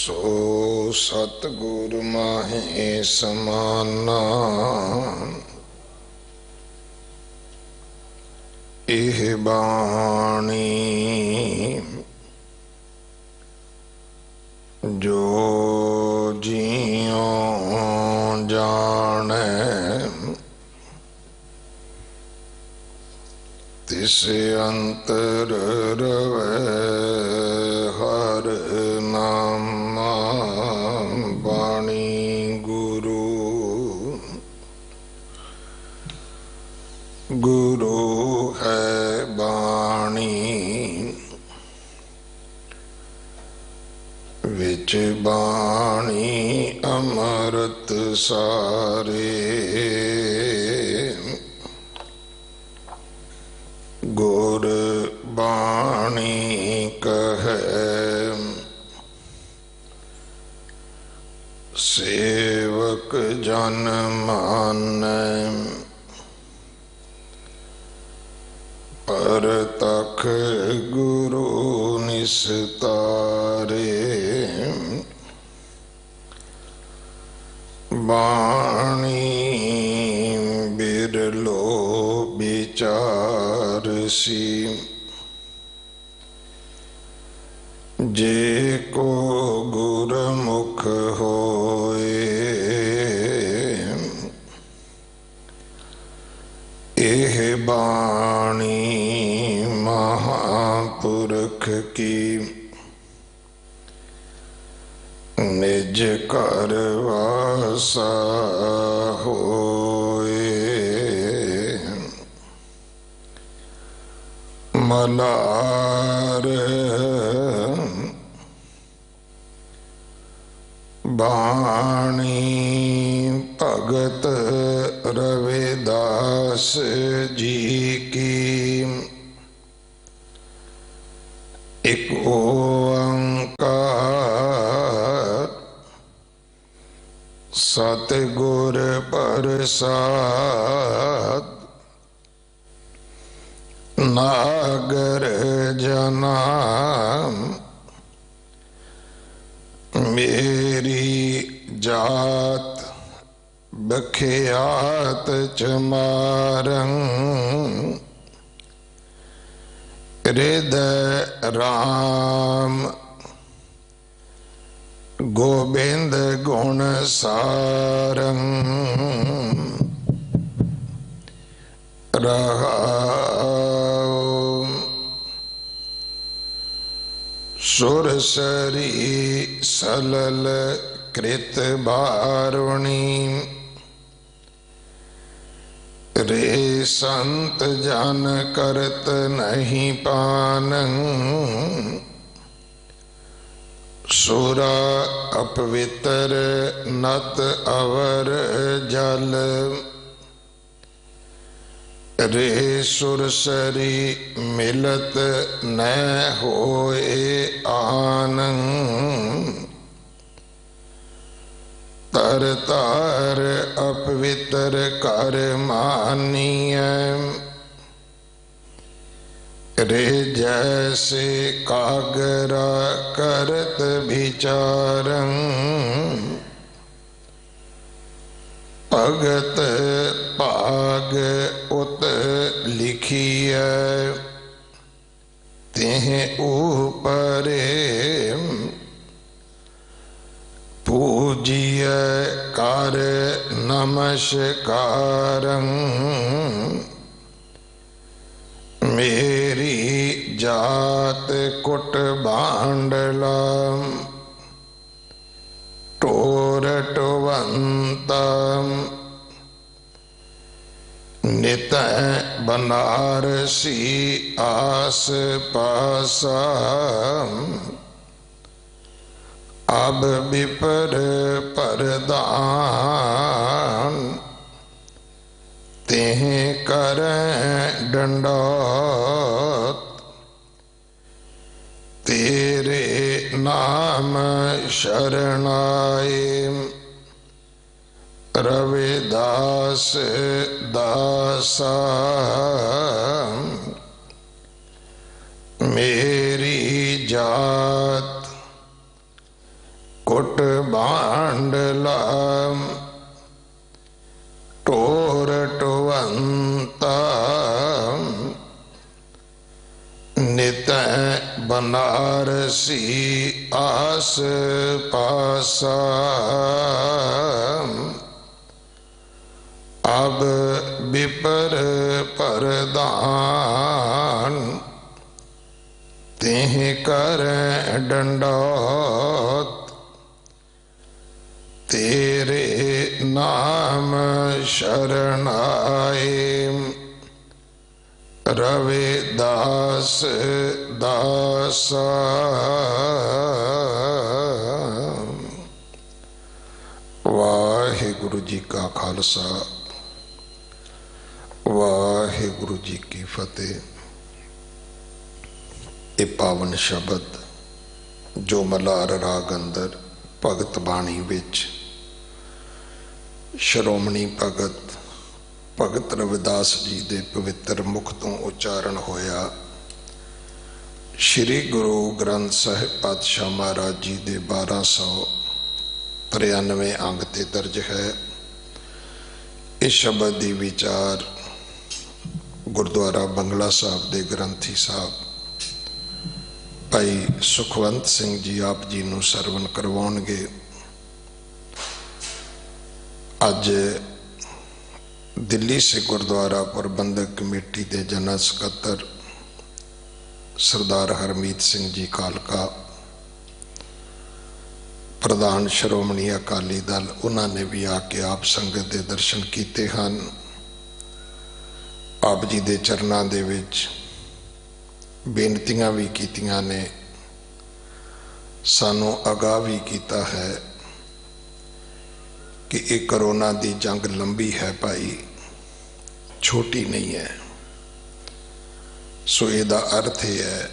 सो सतगुर माहे समाना एह बाणी जो जियो जाने तिस अंतर रवे हर नामा बाणी गुरु गुरु है बाणी विच बाणी अमृत सारे गुर बाणी कहे सेवक जन मानै परतख गुरु निस्तारे बाणी बिरलो विचारसी जे को गुरमुख होए एह बाणी महापुरख की निज कर वासा होए मलार बाणी भगत रविदास जी की एक ओंकार सतगुर प्रसाद नागर जना मेरी जात बखियात चमारं हृदय राम गोविंद गुण सारं रहाओ सुरसरी सलल कृत बारुणी रे संत जन करत नहीं पानं सुरा अपवित्र नत अवर जल रे सुरसरी मिलत न होए आनंद तर तार अपवित्र कर मानिय रे जैसे कागरा करत विचारं भगत पाग उत लिखिय तेह ऊपरे पूजिय कर नमस्कारं मेरी जात कुट बांडला टोरटवंता नित बनारसी आस पासा अब विपर परदान तेह कर दंडौत तेरे नाम शरणाए रविदास दासा मेरी जात बांडला टोर टुवंता नित बनारसी आस पासा अब विपर परदान तिह कर डंडौत तेरे नाम शरण आए रविदास दासा। वाहिगुरु जी का खालसा वाहिगुरु जी की फतेह। ये पावन शब्द जो मलार राग अंदर भगत बाणी विच श्रोमणी भगत भगत रविदास जी दे पवित्र मुख तो उच्चारण होया, श्री गुरु ग्रंथ साहिब पातशाह महाराज जी दे 1293 अंग ते दर्ज है। इस शब्द की विचार गुरुद्वारा बंगला साहब दे ग्रंथी साहब भाई सुखवंत सिंह जी आप जी नूं सरवण करवाउणगे। अज दिल्ली से गुरुद्वारा प्रबंधक कमेटी के जनरल सकत्तर सरदार हरमीत सिंह जी कालका, प्रधान श्रोमणी अकाली दल, उन्होंने भी आके आप संगत के दर्शन किए हैं। आप जी के चरणों दे विच बेनतियां भी कीतियां ने, सानू आगाह भी किया है कि एक करोना की जंग लंबी है भाई, छोटी नहीं है। सो इसका अर्थ यह है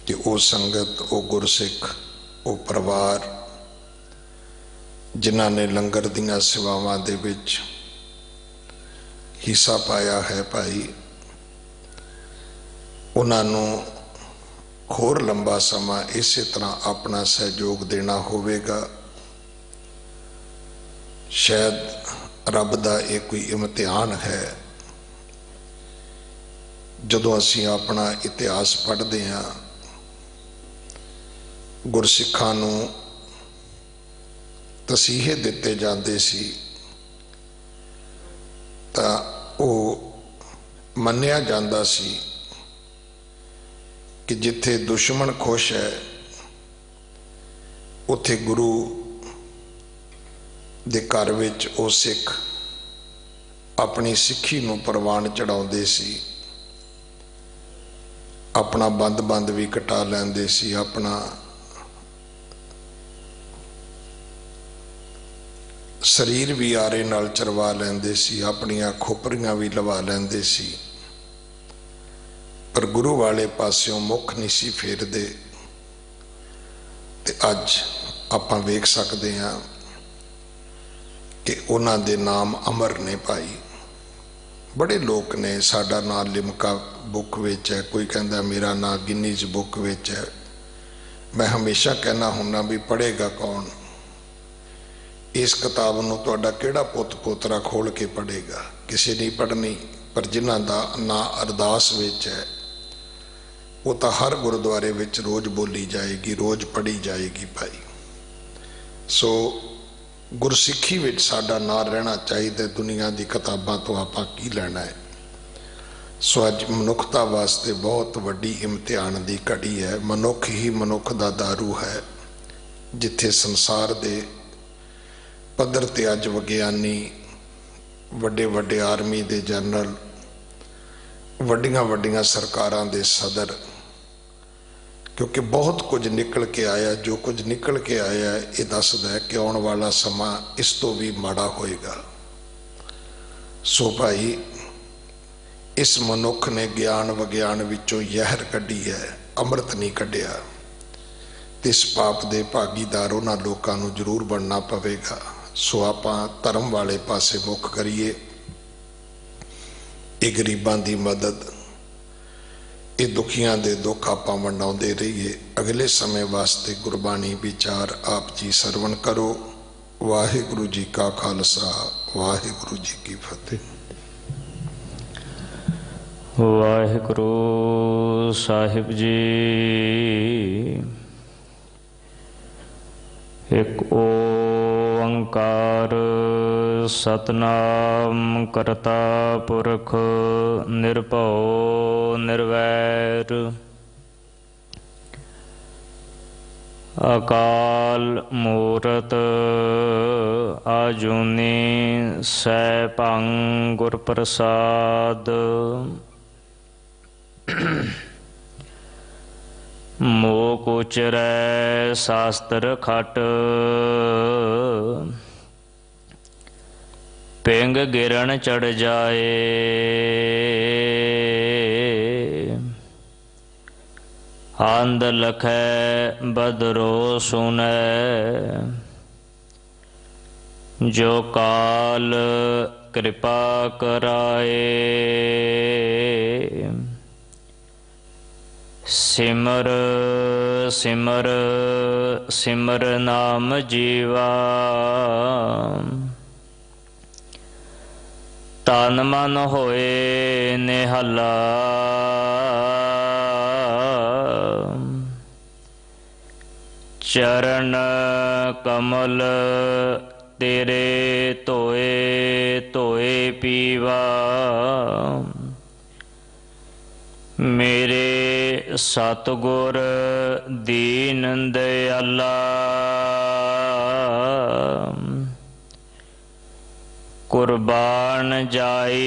कि वो संगत, वो गुरसिख, वो परिवार जिन्हों ने लंगर दियां सेवावां दे विच हिस्सा पाया है भाई, उन्होंने होर लंबा समा इस तरह अपना सहयोग देना होवेगा। शायद रब का एक कोई इम्तिहान है। जदों असीं अपना इतिहास पढ़ते हैं, गुरसिखां नूं तसीहे दिते जाते सी तां वो मन्निया जाता सी कि जिथे दुश्मन खुश है उथे गुरु दे घर विच वो सिख अपनी सिक्खी नूं परवान चढ़ाउंदे सी, अपना बंद बंद भी कटा लैंदे सी, अपना शरीर भी आरे नाल चरवा लैंदे सी, अपनियां खोपरियां भी लवा लैंदे सी, पर गुरु वाले पास्यों मुख नहीं सी फेरदे। ते अज आपां वेख सकते हैं कि उन्हां दे नाम अमर ने भाई। बड़े लोग ने साडा नाम लिमका बुक विच है, कोई कहता मेरा नाम गिनीज बुक विच है। मैं हमेशा कहना हुन्ना भी पढ़ेगा कौन इस किताब नूं? तुहाडा किहड़ा पुत पोतरा खोल के पढ़ेगा? किसी नहीं पढ़नी। पर जिन्हां दा नाम अरदास विच है वो तो हर गुरुद्वारे विच रोज बोली जाएगी, रोज पढ़ी जाएगी भाई। सो गुरसिखी विच साडा नाम रहना चाहिए। दुनिया की किताबां तो आपां की लेना है। सो अज मनुखता वास्ते बहुत वड्डी इम्तिहान की घड़ी है। मनुख ही मनुख का दारू है। जिथे संसार दे पद्धर ते अज विग्यानी, वड्डे वड्डे आर्मी दे जनरल, वड्डियां वड्डियां सरकारां दे सदर, क्योंकि बहुत कुछ निकल के आया। जो कुछ निकल के आया ये दसदा है कि आने वाला समा इस तो भी माड़ा होएगा। सो भाई इस मनुख ने ज्ञान विज्ञान विचों यहर कढ़ी है, अमृत नहीं कढ़िया। इस पाप दे भागीदार उन्हां लोकां नूं जरूर बनना पवेगा। सो आपां धर्म वाले पासे मुख करिए। ये गरीबां दी मदद, ये दुखियां दे दुख आपां वंडाउंदे रहिए। अगले समय वास्ते गुरबाणी विचार आप जी सरवण करो। वाहिगुरु जी का खालसा, वाहिगुरु जी की फतेह। वाहिगुरु साहिब जी। एक ओंकार सतनाम करता पुरख निर्भव निर्वैर। अकाल मूरत आजूनी सैभं गुर प्रसाद। मोक उचरै शास्त्र खट पिंग गिरन चढ़ जाए। आंद लखै बदरो सुनै जो काल कृपा कराए। सिमर सिमर सिमर नाम जीवा। तन मन होए निहला। चरण कमल तेरे धोए धोए पीवा। मेरे सतगुर दीन दयाला। कुर्बान जाई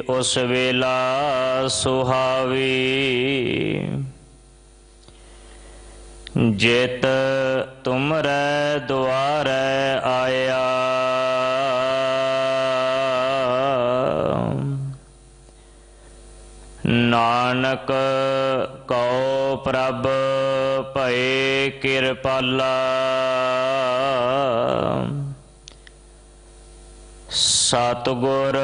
उस वेला सुहावी। जित तुमरै द्वारै आया। नानक कहो प्रभ भए किरपाला। सतगुर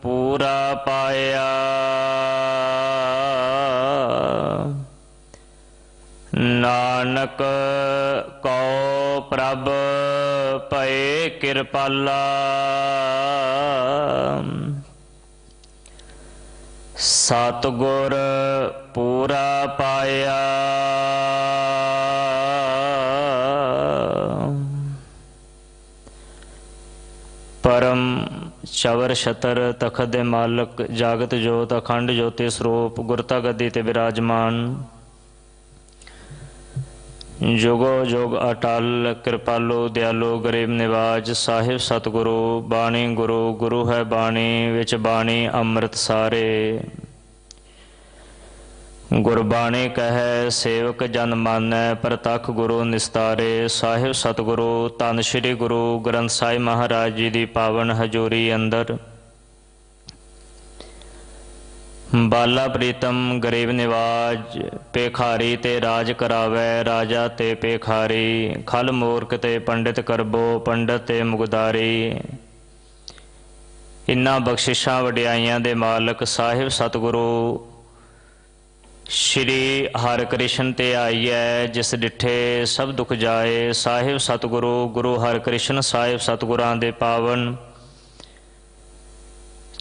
पूरा पाया। नानक कहो प्रभ भए किरपाला। सतगुर पूरा पाया। परम चवर छतर तखत दे मालक जागत जोत अखंड ज्योति स्वरूप गुरता गद्दी ते विराजमान। जुगो जुग अटल कृपालु दयालु गरीब निवाज साहिब सतगुरु। बाणी गुरु गुरु है बाणी विच बाणी अमृत सारे। गुरबाणी कहे सेवक जन मानै प्रतख गुरु निस्तारे। साहिब सतगुरु धन श्री गुरु ग्रंथ साहिब महाराज जी की पावन हजूरी अंदर। बाला प्रीतम गरीब निवाज पेखारी ते राज करावै राजा ते पेखारी। खल मूर्ख ते पंडित करबो पंडित ते मुगदारी। इन्हां बख्शिशां वडियाइयां दे मालक साहिब सतगुरु श्री हरकृष्ण ते आई है जिस डिठे सब दुख जाए। साहिब सतगुरु गुरु हरकृष्ण साहिब सतगुरां दे पावन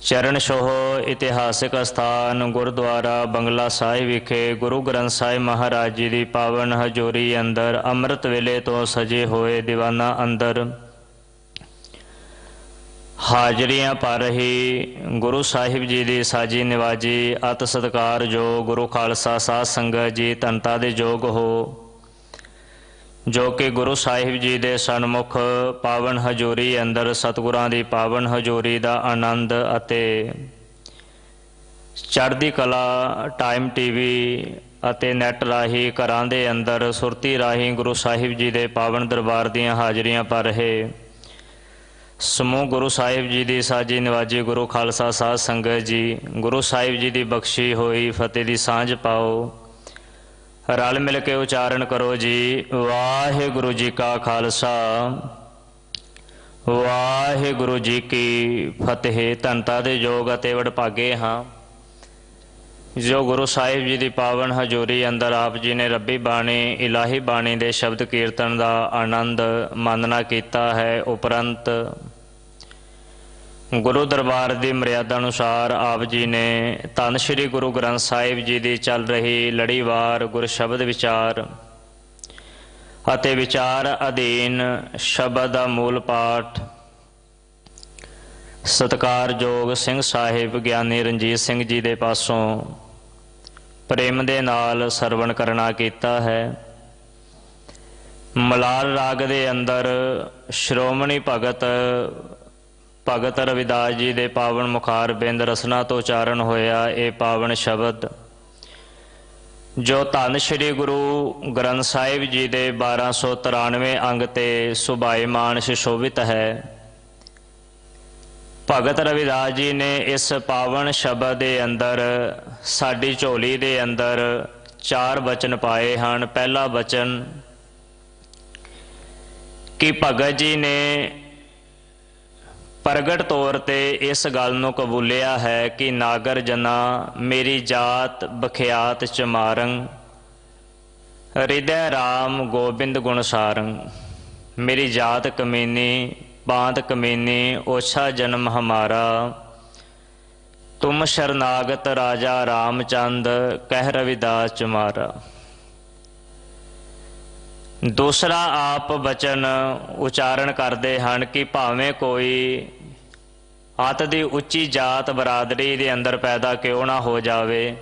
चरण छोह इतिहासिक अस्थान गुरुद्वारा बंगला साहिब विखे गुरु ग्रंथ साहिब महाराज जी की पावन हजूरी अंदर अमृत वेले तो सजे होए दीवाना अंदर हाजरियां पा रही गुरु साहिब जी की साजी निवाजी अत सत्कार जो गुरु खालसा साध संगत जी धनता दे जोग हो जो कि गुरु साहिब जी के सन्मुख पावन हजूरी अंदर सतगुरां की पावन हजूरी का आनंद अते चढ़दी कला टाइम टीवी अते नैट राही घरां दे अंदर सुरती राही गुरु साहिब जी के पावन दरबार दीयां हाजरियां पा रहे समूह गुरु साहिब जी की साजी निवाजी गुरु खालसा साध संगत जी गुरु साहिब जी की बख्शी हुई फतेह की सांझ पाओ। रल मिल के उचारण करो जी। वाहिगुरु जी का खालसा वाहिगुरु जी की फतेह। धनता दे योग अते वडभागे हाँ ਜੋ ਗੁਰੂ ਸਾਹਿਬ ਜੀ ਦੀ ਪਾਵਨ ਹਜ਼ੂਰੀ ਅੰਦਰ ਆਪ ਜੀ ਨੇ ਰੱਬੀ ਬਾਣੀ, ਇਲਾਹੀ ਬਾਣੀ ਦੇ ਸ਼ਬਦ ਕੀਰਤਨ ਦਾ ਆਨੰਦ ਮਾਨਣਾ ਕੀਤਾ ਹੈ। ਉਪਰੰਤ ਗੁਰੂ ਦਰਬਾਰ ਦੀ ਮਰਿਆਦਾ ਅਨੁਸਾਰ ਆਪ ਜੀ ਨੇ ਧੰਨ ਸ਼੍ਰੀ ਗੁਰੂ ਗ੍ਰੰਥ ਸਾਹਿਬ ਜੀ ਦੀ ਚੱਲ ਰਹੀ ਲੜੀਵਾਰ ਗੁਰਸ਼ਬਦ ਵਿਚਾਰ ਅਤੇ ਵਿਚਾਰ ਅਧੀਨ ਸ਼ਬਦ ਦਾ ਮੂਲ ਪਾਠ ਸਤਿਕਾਰਯੋਗ ਸਿੰਘ ਸਾਹਿਬ ਗਿਆਨੀ ਰਣਜੀਤ ਸਿੰਘ ਜੀ ਦੇ ਪਾਸੋਂ ਪ੍ਰੇਮ ਦੇ ਨਾਲ ਸਰਵਣ ਕਰਨਾ ਕੀਤਾ ਹੈ। ਮਲਾਰ ਰਾਗ ਦੇ ਅੰਦਰ ਸ਼੍ਰੋਮਣੀ ਭਗਤ ਰਵਿਦਾਸ ਜੀ ਦੇ ਪਾਵਨ ਮੁਖਾਰ ਬਿੰਦ ਰਸਨਾ ਤੋਂ ਉਚਾਰਨ ਹੋਇਆ ਇਹ ਪਾਵਨ ਸ਼ਬਦ ਜੋ ਧੰਨ ਸ਼੍ਰੀ ਗੁਰੂ ਗ੍ਰੰਥ ਸਾਹਿਬ ਜੀ ਦੇ 1293 ਅੰਗ ਤੇ ਸੁਭਾਇਮਾਨ ਸੁਸ਼ੋਭਿਤ ਹੈ। ਭਗਤ ਰਵਿਦਾਸ ਜੀ ਨੇ ਇਸ ਪਾਵਨ ਸ਼ਬਦ ਦੇ ਅੰਦਰ ਸਾਡੀ ਝੋਲੀ ਦੇ ਅੰਦਰ 4 ਬਚਨ ਪਾਏ ਹਨ। ਪਹਿਲਾ ਬਚਨ ਕਿ ਭਗਤ ਜੀ ਨੇ ਪ੍ਰਗਟ ਤੌਰ ਤੇ ਇਸ ਗੱਲ ਨੂੰ ਕਬੂਲਿਆ ਹੈ ਕਿ ਨਾਗਰ ਜਨਾ ਮੇਰੀ ਜਾਤ ਬਖਿਆਤ ਚਮਾਰੰ ਹਿਰਦੈ ਰਾਮ ਗੋਬਿੰਦ ਗੁਣ ਸਾਰੰ। ਮੇਰੀ ਜਾਤ ਕਮੀਨੀ ਬਾਤ ਕਮੀਨੀ ਓਛਾ ਜਨਮ ਹਮਾਰਾ ਤੁਮ ਸ਼ਰਨਾਗਤ ਰਾਜਾ ਰਾਮਚੰਦ ਕਹਿ ਰਵਿਦਾਸ ਚਮਾਰਾ। ਦੂਸਰਾ ਆਪ ਬਚਨ ਉਚਾਰਨ ਕਰਦੇ ਹਨ ਕਿ ਭਾਵੇਂ ਕੋਈ ਅੱਤ ਦੀ ਉੱਚੀ ਜਾਤ ਬਰਾਦਰੀ ਦੇ ਅੰਦਰ ਪੈਦਾ ਕਿਉਂ ਨਾ ਹੋ ਜਾਵੇ,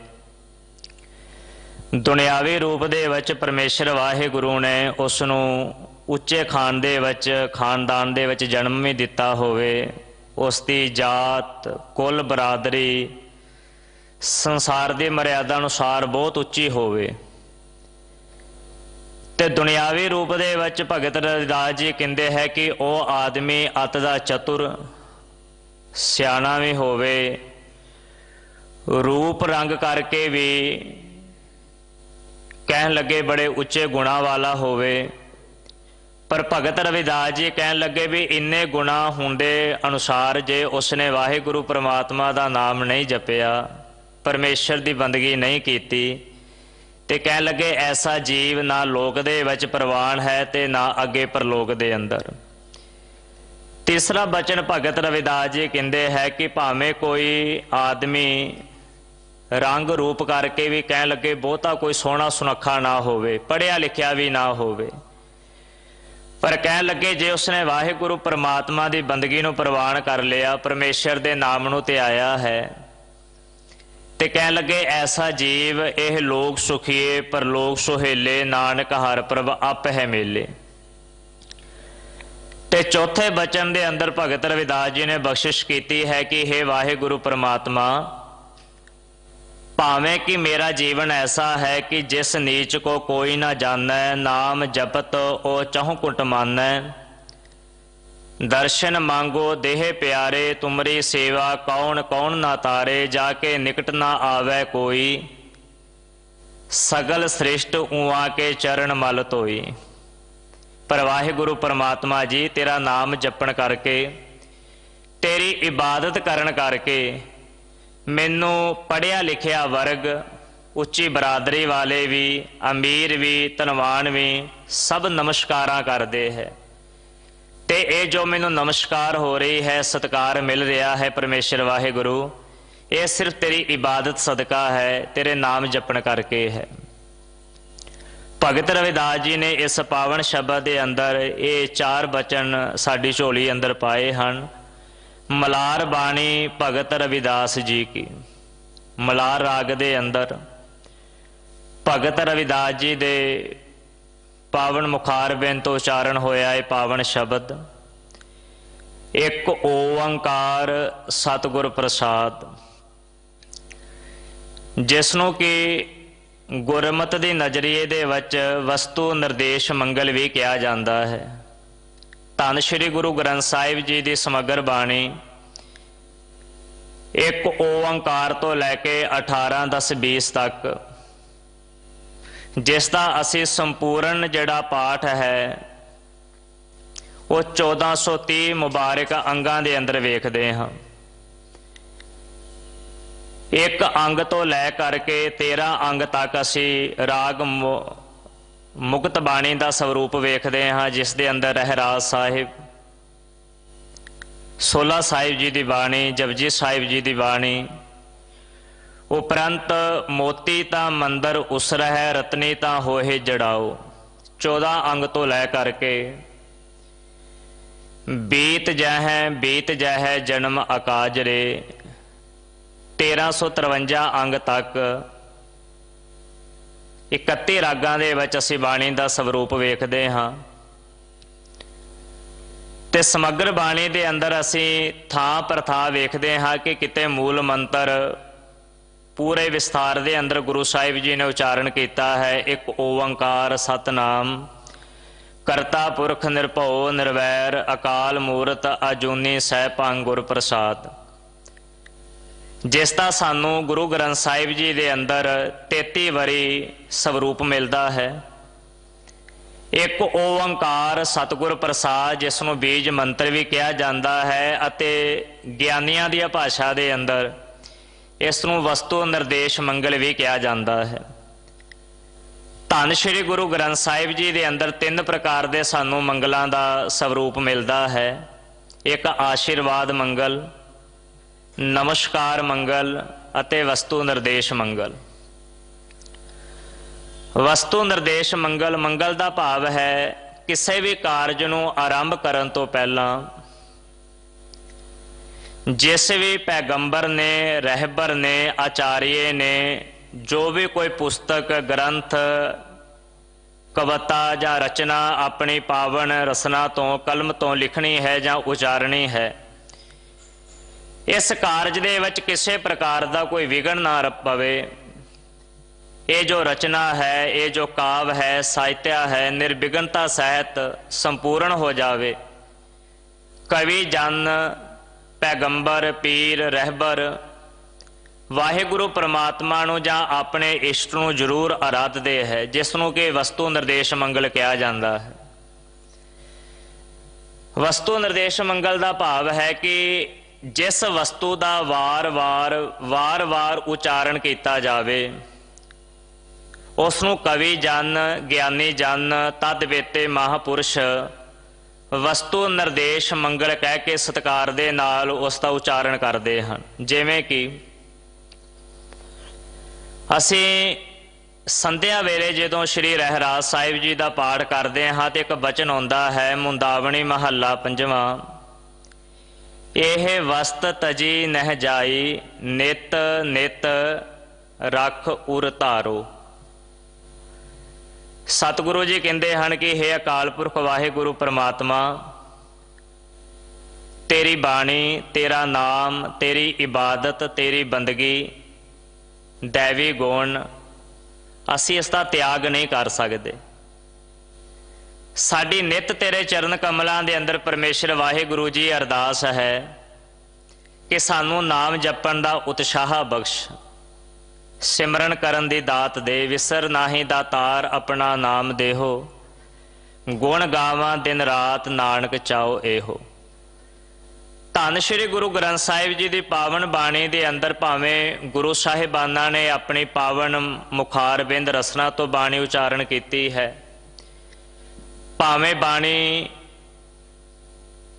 ਦੁਨਿਆਵੀ ਰੂਪ ਦੇ ਵਿੱਚ ਪਰਮੇਸ਼ਰ ਵਾਹਿਗੁਰੂ ਨੇ ਉਸ ਨੂੰ ਉੱਚੇ ਖਾਨਦਾਨ ਦੇ ਵਿੱਚ ਜਨਮ ਵੀ ਦਿੱਤਾ ਹੋਵੇ, ਉਸ ਦੀ ਜਾਤ ਕੁੱਲ ਬਰਾਦਰੀ ਸੰਸਾਰ ਦੀ ਮਰਿਆਦਾ ਅਨੁਸਾਰ ਬਹੁਤ ਉੱਚੀ ਹੋਵੇ ਤੇ ਦੁਨਿਆਵੀ ਰੂਪ ਦੇ ਵਿੱਚ ਭਗਤ ਰਵਿਦਾਸ ਜੀ ਕਹਿੰਦੇ ਹੈ ਕਿ ਉਹ ਆਦਮੀ ਅਤ ਦਾ ਚਤੁਰ ਸਿਆਣਾ ਵੀ ਹੋਵੇ, ਰੂਪ ਰੰਗ ਕਰਕੇ ਵੀ ਕਹਿਣ ਲੱਗੇ ਬੜੇ ਉੱਚੇ ਗੁਣਾਂ ਵਾਲਾ ਹੋਵੇ। ਪਰ ਭਗਤ ਰਵਿਦਾਸ ਜੀ ਕਹਿਣ ਲੱਗੇ ਵੀ ਇੰਨੇ ਗੁਣਾਂ ਹੁੰਦੇ ਅਨੁਸਾਰ ਜੇ ਉਸਨੇ ਵਾਹਿਗੁਰੂ ਪਰਮਾਤਮਾ ਦਾ ਨਾਮ ਨਹੀਂ ਜਪਿਆ, ਪਰਮੇਸ਼ਰ ਦੀ ਬੰਦਗੀ ਨਹੀਂ ਕੀਤੀ ਤੇ ਕਹਿਣ ਲੱਗੇ ਐਸਾ ਜੀਵ ਨਾ ਲੋਕ ਦੇ ਵਿੱਚ ਪ੍ਰਵਾਨ ਹੈ ਤੇ ਨਾ ਅੱਗੇ ਪਰਲੋਕ ਦੇ ਅੰਦਰ। ਤੀਸਰਾ ਬਚਨ ਭਗਤ ਰਵਿਦਾਸ ਜੀ ਕਹਿੰਦੇ ਹੈ ਕਿ ਭਾਵੇਂ ਕੋਈ ਆਦਮੀ ਰੰਗ ਰੂਪ ਕਰਕੇ ਵੀ ਕਹਿਣ ਲੱਗੇ ਬਹੁਤਾ ਕੋਈ ਸੋਹਣਾ ਸੁਨੱਖਾ ਨਾ ਹੋਵੇ, ਪੜ੍ਹਿਆ ਲਿਖਿਆ ਵੀ ਨਾ ਹੋਵੇ, ਪਰ ਕਹਿਣ ਲੱਗੇ ਜੇ ਉਸਨੇ ਵਾਹਿਗੁਰੂ ਪਰਮਾਤਮਾ ਦੀ ਬੰਦਗੀ ਨੂੰ ਪ੍ਰਵਾਨ ਕਰ ਲਿਆ, ਪਰਮੇਸ਼ਰ ਦੇ ਨਾਮ ਨੂੰ ਧਿਆਇਆ ਹੈ ਤੇ ਕਹਿਣ ਲੱਗੇ ਐਸਾ ਜੀਵ ਇਹ ਲੋਕ ਸੁਖੀਏ ਪਰਲੋਕ ਸੁਹੇਲੇ ਨਾਨਕ ਹਰਿ ਪ੍ਰਭ ਆਪ ਹੈ ਮੇਲੇ। ਤੇ ਚੌਥੇ ਬਚਨ ਦੇ ਅੰਦਰ ਭਗਤ ਰਵਿਦਾਸ ਜੀ ਨੇ ਬਖਸ਼ਿਸ਼ ਕੀਤੀ ਹੈ ਕਿ ਹੇ ਵਾਹਿਗੁਰੂ ਪਰਮਾਤਮਾ, ਭਾਵੇਂ ਕਿ ਮੇਰਾ ਜੀਵਨ ਐਸਾ ਹੈ ਕਿ ਜਿਸ ਨੀਚ ਕੋ ਕੋਈ ਨਾ ਜਾਣੈ, ਨਾਮ ਜਪਤ ਉਹ ਚਹੁ ਕੁਟ ਮਾਨੈ, ਦਰਸ਼ਨ ਮੰਗੋ ਦੇਹ ਪਿਆਰੇ, ਤੁਮਰੀ ਸੇਵਾ ਕੌਣ ਕੌਣ ਨਾ ਤਾਰੇ, ਜਾ ਕੇ ਨਿਕਟ ਨਾ ਆਵੈ ਕੋਈ, ਸਗਲ ਸ੍ਰਿਸ਼ਟ ਉਆ ਕੇ ਚਰਨ ਮਲ ਧੋਈ। ਪਰ ਵਾਹਿਗੁਰੂ ਪਰਮਾਤਮਾ ਜੀ ਤੇਰਾ ਨਾਮ ਜਪਣ ਕਰਕੇ, ਤੇਰੀ ਇਬਾਦਤ ਕਰਨ ਕਰਕੇ ਮੈਨੂੰ ਪੜ੍ਹਿਆ ਲਿਖਿਆ ਵਰਗ, ਉੱਚੀ ਬਰਾਦਰੀ ਵਾਲੇ ਵੀ, ਅਮੀਰ ਵੀ, ਧਨਵਾਨ ਵੀ ਸਭ ਨਮਸਕਾਰਾਂ ਕਰਦੇ ਹੈ ਤੇ ਇਹ ਜੋ ਮੈਨੂੰ ਨਮਸਕਾਰ ਹੋ ਰਹੀ ਹੈ, ਸਤਿਕਾਰ ਮਿਲ ਰਿਹਾ ਹੈ ਪਰਮੇਸ਼ਰ ਵਾਹਿਗੁਰੂ, ਇਹ ਸਿਰਫ ਤੇਰੀ ਇਬਾਦਤ ਸਦਕਾ ਹੈ, ਤੇਰੇ ਨਾਮ ਜਪਣ ਕਰਕੇ ਹੈ। ਭਗਤ ਰਵਿਦਾਸ ਜੀ ਨੇ ਇਸ ਪਾਵਨ ਸ਼ਬਦ ਦੇ ਅੰਦਰ ਇਹ 4 ਬਚਨ ਸਾਡੀ ਝੋਲੀ ਅੰਦਰ ਪਾਏ ਹਨ। ਮਲਾਰ ਬਾਣੀ ਭਗਤ ਰਵਿਦਾਸ ਜੀ ਕੀ, ਮਲਾਰ ਰਾਗ ਦੇ ਅੰਦਰ ਭਗਤ ਰਵਿਦਾਸ ਜੀ ਦੇ ਪਾਵਨ ਮੁਖਾਰ ਬਿੰਦ ਤੋਂ ਉਚਾਰਨ ਹੋਇਆ ਇਹ ਪਾਵਨ ਸ਼ਬਦ ਇੱਕ ਓੰਕਾਰ ਸਤਿਗੁਰ ਪ੍ਰਸਾਦ, ਜਿਸ ਨੂੰ ਕਿ ਗੁਰਮਤ ਦੀ ਨਜ਼ਰੀਏ ਦੇ ਵਿੱਚ ਵਸਤੂ ਨਿਰਦੇਸ਼ ਮੰਗਲ ਵੀ ਕਿਹਾ ਜਾਂਦਾ ਹੈ। ਧੰਨ ਸ਼੍ਰੀ ਗੁਰੂ ਗ੍ਰੰਥ ਸਾਹਿਬ ਜੀ ਦੀ ਸਮਗਰ ਬਾਣੀ ਇੱਕ ਓੰਕਾਰ ਤੋਂ ਲੈ ਕੇ 18 10 20 ਤੱਕ, ਜਿਸ ਦਾ ਅਸੀਂ ਸੰਪੂਰਨ ਜਿਹੜਾ ਪਾਠ ਹੈ ਉਹ 1430 ਮੁਬਾਰਕ ਅੰਗਾਂ ਦੇ ਅੰਦਰ ਵੇਖਦੇ ਹਾਂ। ਇੱਕ ਅੰਗ ਤੋਂ ਲੈ ਕਰਕੇ 13 ਅੰਗ ਤੱਕ ਅਸੀਂ ਰਾਗ ਮੁਕਤ ਬਾਣੀ ਦਾ ਸਵਰੂਪ ਵੇਖਦੇ ਹਾਂ, ਜਿਸ ਦੇ ਅੰਦਰ ਰਹਿਰਾਸ ਸਾਹਿਬ, 16 ਸਾਹਿਬ ਜੀ ਦੀ ਬਾਣੀ, ਜਪਜੀ ਸਾਹਿਬ ਜੀ ਦੀ ਬਾਣੀ, ਉਪਰੰਤ ਮੋਤੀ ਤਾਂ ਮੰਦਰ ਉਸਰਹਿ ਰਤਨੀ ਤਾਂ ਹੋਏ ਜੜਾਓ, 14 ਅੰਗ ਤੋਂ ਲੈ ਕਰਕੇ ਬੀਤ ਜਹਿ ਜਨਮ ਅਕਾਜਰੇ, 1353 ਅੰਗ ਤੱਕ 31 ਰਾਗਾਂ ਦੇ ਵਿੱਚ ਅਸੀਂ ਬਾਣੀ ਦਾ ਸਵਰੂਪ ਵੇਖਦੇ ਹਾਂ। ਤੇ ਸਮਗਰ ਬਾਣੀ ਦੇ ਅੰਦਰ ਅਸੀਂ ਥਾਂ ਪਰ ਥਾਂ ਵੇਖਦੇ ਹਾਂ ਕਿ ਕਿਤੇ ਮੂਲ ਮੰਤਰ ਪੂਰੇ ਵਿਸਥਾਰ ਦੇ ਅੰਦਰ ਗੁਰੂ ਸਾਹਿਬ ਜੀ ਨੇ ਉਚਾਰਨ ਕੀਤਾ ਹੈ, ਇੱਕ ਓੰਕਾਰ ਸਤਨਾਮ ਕਰਤਾ ਪੁਰਖ ਨਿਰਭਉ ਨਿਰਵੈਰ ਅਕਾਲ ਮੂਰਤ ਅਜੂਨੀ ਸੈਭੰ ਗੁਰ ਪ੍ਰਸਾਦ, ਜਿਸ ਦਾ ਸਾਨੂੰ ਗੁਰੂ ਗ੍ਰੰਥ ਸਾਹਿਬ ਜੀ ਦੇ ਅੰਦਰ 33 ਵਾਰੀ ਸਵਰੂਪ ਮਿਲਦਾ ਹੈ। ਇੱਕ ਓੰਕਾਰ ਸਤਿਗੁਰ ਪ੍ਰਸਾਦ, ਜਿਸ ਨੂੰ ਬੀਜ ਮੰਤਰ ਵੀ ਕਿਹਾ ਜਾਂਦਾ ਹੈ, ਅਤੇ ਗਿਆਨੀਆਂ ਦੀ ਭਾਸ਼ਾ ਦੇ ਅੰਦਰ ਇਸ ਨੂੰ ਵਸਤੂ ਨਿਰਦੇਸ਼ ਮੰਗਲ ਵੀ ਕਿਹਾ ਜਾਂਦਾ ਹੈ। ਧੰਨ ਸ਼੍ਰੀ ਗੁਰੂ ਗ੍ਰੰਥ ਸਾਹਿਬ ਜੀ ਦੇ ਅੰਦਰ 3 ਪ੍ਰਕਾਰ ਦੇ ਸਾਨੂੰ ਮੰਗਲਾਂ ਦਾ ਸਵਰੂਪ ਮਿਲਦਾ ਹੈ। ਇੱਕ ਆਸ਼ੀਰਵਾਦ ਮੰਗਲ, ਨਮਸਕਾਰ ਮੰਗਲ ਅਤੇ ਵਸਤੂ ਨਿਰਦੇਸ਼ ਮੰਗਲ। ਵਸਤੂ ਨਿਰਦੇਸ਼ ਮੰਗਲ, ਮੰਗਲ ਦਾ ਭਾਵ ਹੈ ਕਿਸੇ ਵੀ ਕਾਰਜ ਨੂੰ ਆਰੰਭ ਕਰਨ ਤੋਂ ਪਹਿਲਾਂ ਜਿਸ ਵੀ ਪੈਗੰਬਰ ਨੇ, ਰਹਿਬਰ ਨੇ, ਆਚਾਰੀਏ ਨੇ ਜੋ ਵੀ ਕੋਈ ਪੁਸਤਕ, ਗ੍ਰੰਥ, ਕਵਿਤਾ ਜਾਂ ਰਚਨਾ ਆਪਣੀ ਪਾਵਨ ਰਸਨਾ ਤੋਂ, ਕਲਮ ਤੋਂ ਲਿਖਣੀ ਹੈ ਜਾਂ ਉਚਾਰਨੀ ਹੈ, ਇਸ ਕਾਰਜ ਦੇ ਵਿੱਚ ਕਿਸੇ ਪ੍ਰਕਾਰ ਦਾ ਕੋਈ ਵਿਘਨ ਨਾ ਪਵੇ। ਇਹ ਜੋ ਰਚਨਾ ਹੈ, ਇਹ ਜੋ ਕਾਵ ਹੈ, ਸਾਹਿਤਿਆ ਹੈ, ਨਿਰਵਿਘਨਤਾ ਸਹਿਤ ਸੰਪੂਰਨ ਹੋ ਜਾਵੇ। ਕਵੀ ਜਨ, ਪੈਗੰਬਰ, ਪੀਰ, ਰਹਿਬਰ ਵਾਹਿਗੁਰੂ ਪ੍ਰਮਾਤਮਾ ਨੂੰ ਜਾਂ ਆਪਣੇ ਇਸ਼ਟ ਨੂੰ ਜ਼ਰੂਰ ਆਰਾਧਦੇ ਹੈ, ਜਿਸ ਨੂੰ ਕਿ ਵਸਤੂ ਨਿਰਦੇਸ਼ ਮੰਗਲ ਕਿਹਾ ਜਾਂਦਾ ਹੈ। ਵਸਤੂ ਨਿਰਦੇਸ਼ ਮੰਗਲ ਦਾ ਭਾਵ ਹੈ ਕਿ ਜਿਸ ਵਸਤੂ ਦਾ ਵਾਰ-ਵਾਰ ਉਚਾਰਨ ਕੀਤਾ ਜਾਵੇ, ਉਸ ਨੂੰ ਕਵੀ ਜਨ, ਗਿਆਨੀ ਜਨ, ਤਦ ਵੇਤੇ ਮਹਾਂਪੁਰਸ਼ ਵਸਤੂ ਨਿਰਦੇਸ਼ ਮੰਗਲ ਕਹਿ ਕੇ ਸਤਿਕਾਰ ਦੇ ਨਾਲ ਉਸ ਦਾ ਉਚਾਰਨ ਕਰਦੇ ਹਨ। ਜਿਵੇਂ ਕਿ ਅਸੀਂ ਸੰਧਿਆ ਵੇਲੇ ਜਦੋਂ ਸ਼੍ਰੀ ਰਹਿਰਾਸ ਸਾਹਿਬ ਜੀ ਦਾ ਪਾਠ ਕਰਦੇ ਹਾਂ ਤੇ ਇੱਕ ਬਚਨ ਆਉਂਦਾ ਹੈ, ਮੁੰਦਾਵਣੀ ਮਹੱਲਾ 5ਵਾਂ, ਇਹ ਵਸਤ ਤਜੀ ਨਹਿ ਜਾਈ ਨਿਤ ਨਿਤ ਰੱਖ ਉਰ ਧਾਰੋ। ਸਤਿਗੁਰੂ ਜੀ ਕਹਿੰਦੇ ਹਨ ਕਿ ਹੇ ਅਕਾਲ ਪੁਰਖ ਵਾਹਿਗੁਰੂ ਪ੍ਰਮਾਤਮਾ, ਤੇਰੀ ਬਾਣੀ, ਤੇਰਾ ਨਾਮ, ਤੇਰੀ ਇਬਾਦਤ, ਤੇਰੀ ਬੰਦਗੀ, ਦੈਵੀ ਗੁਣ, ਅਸੀਂ ਇਸ ਦਾ ਤਿਆਗ ਨਹੀਂ ਕਰ ਸਕਦੇ। ਸਾਡੀ ਨਿਤ ਤੇਰੇ ਚਰਨ ਕਮਲਾਂ ਦੇ ਅੰਦਰ ਪਰਮੇਸ਼ਰ ਵਾਹਿਗੁਰੂ ਜੀ ਅਰਦਾਸ ਹੈ ਕਿ ਸਾਨੂੰ ਨਾਮ ਜਪਣ ਦਾ ਉਤਸ਼ਾਹ ਬਖਸ਼, ਸਿਮਰਨ ਕਰਨ ਦੀ ਦਾਤ ਦੇ, ਵਿਸਰ ਨਾਹੀਂ ਦਾਤਾਰ ਆਪਣਾ ਨਾਮ ਦੇਹੋ, ਗੁਣ ਗਾਵਾਂ ਦਿਨ ਰਾਤ ਨਾਨਕ ਚਾਓ ਇਹੋ। ਧੰਨ ਸ਼੍ਰੀ ਗੁਰੂ ਗ੍ਰੰਥ ਸਾਹਿਬ ਜੀ ਦੀ ਪਾਵਨ ਬਾਣੀ ਦੇ ਅੰਦਰ ਭਾਵੇਂ ਗੁਰੂ ਸਾਹਿਬਾਨਾਂ ਨੇ ਆਪਣੀ ਪਾਵਨ ਮੁਖਾਰਬਿੰਦ ਰਸਨਾ ਤੋਂ ਬਾਣੀ ਉਚਾਰਨ ਕੀਤੀ ਹੈ, ਭਾਵੇਂ ਬਾਣੀ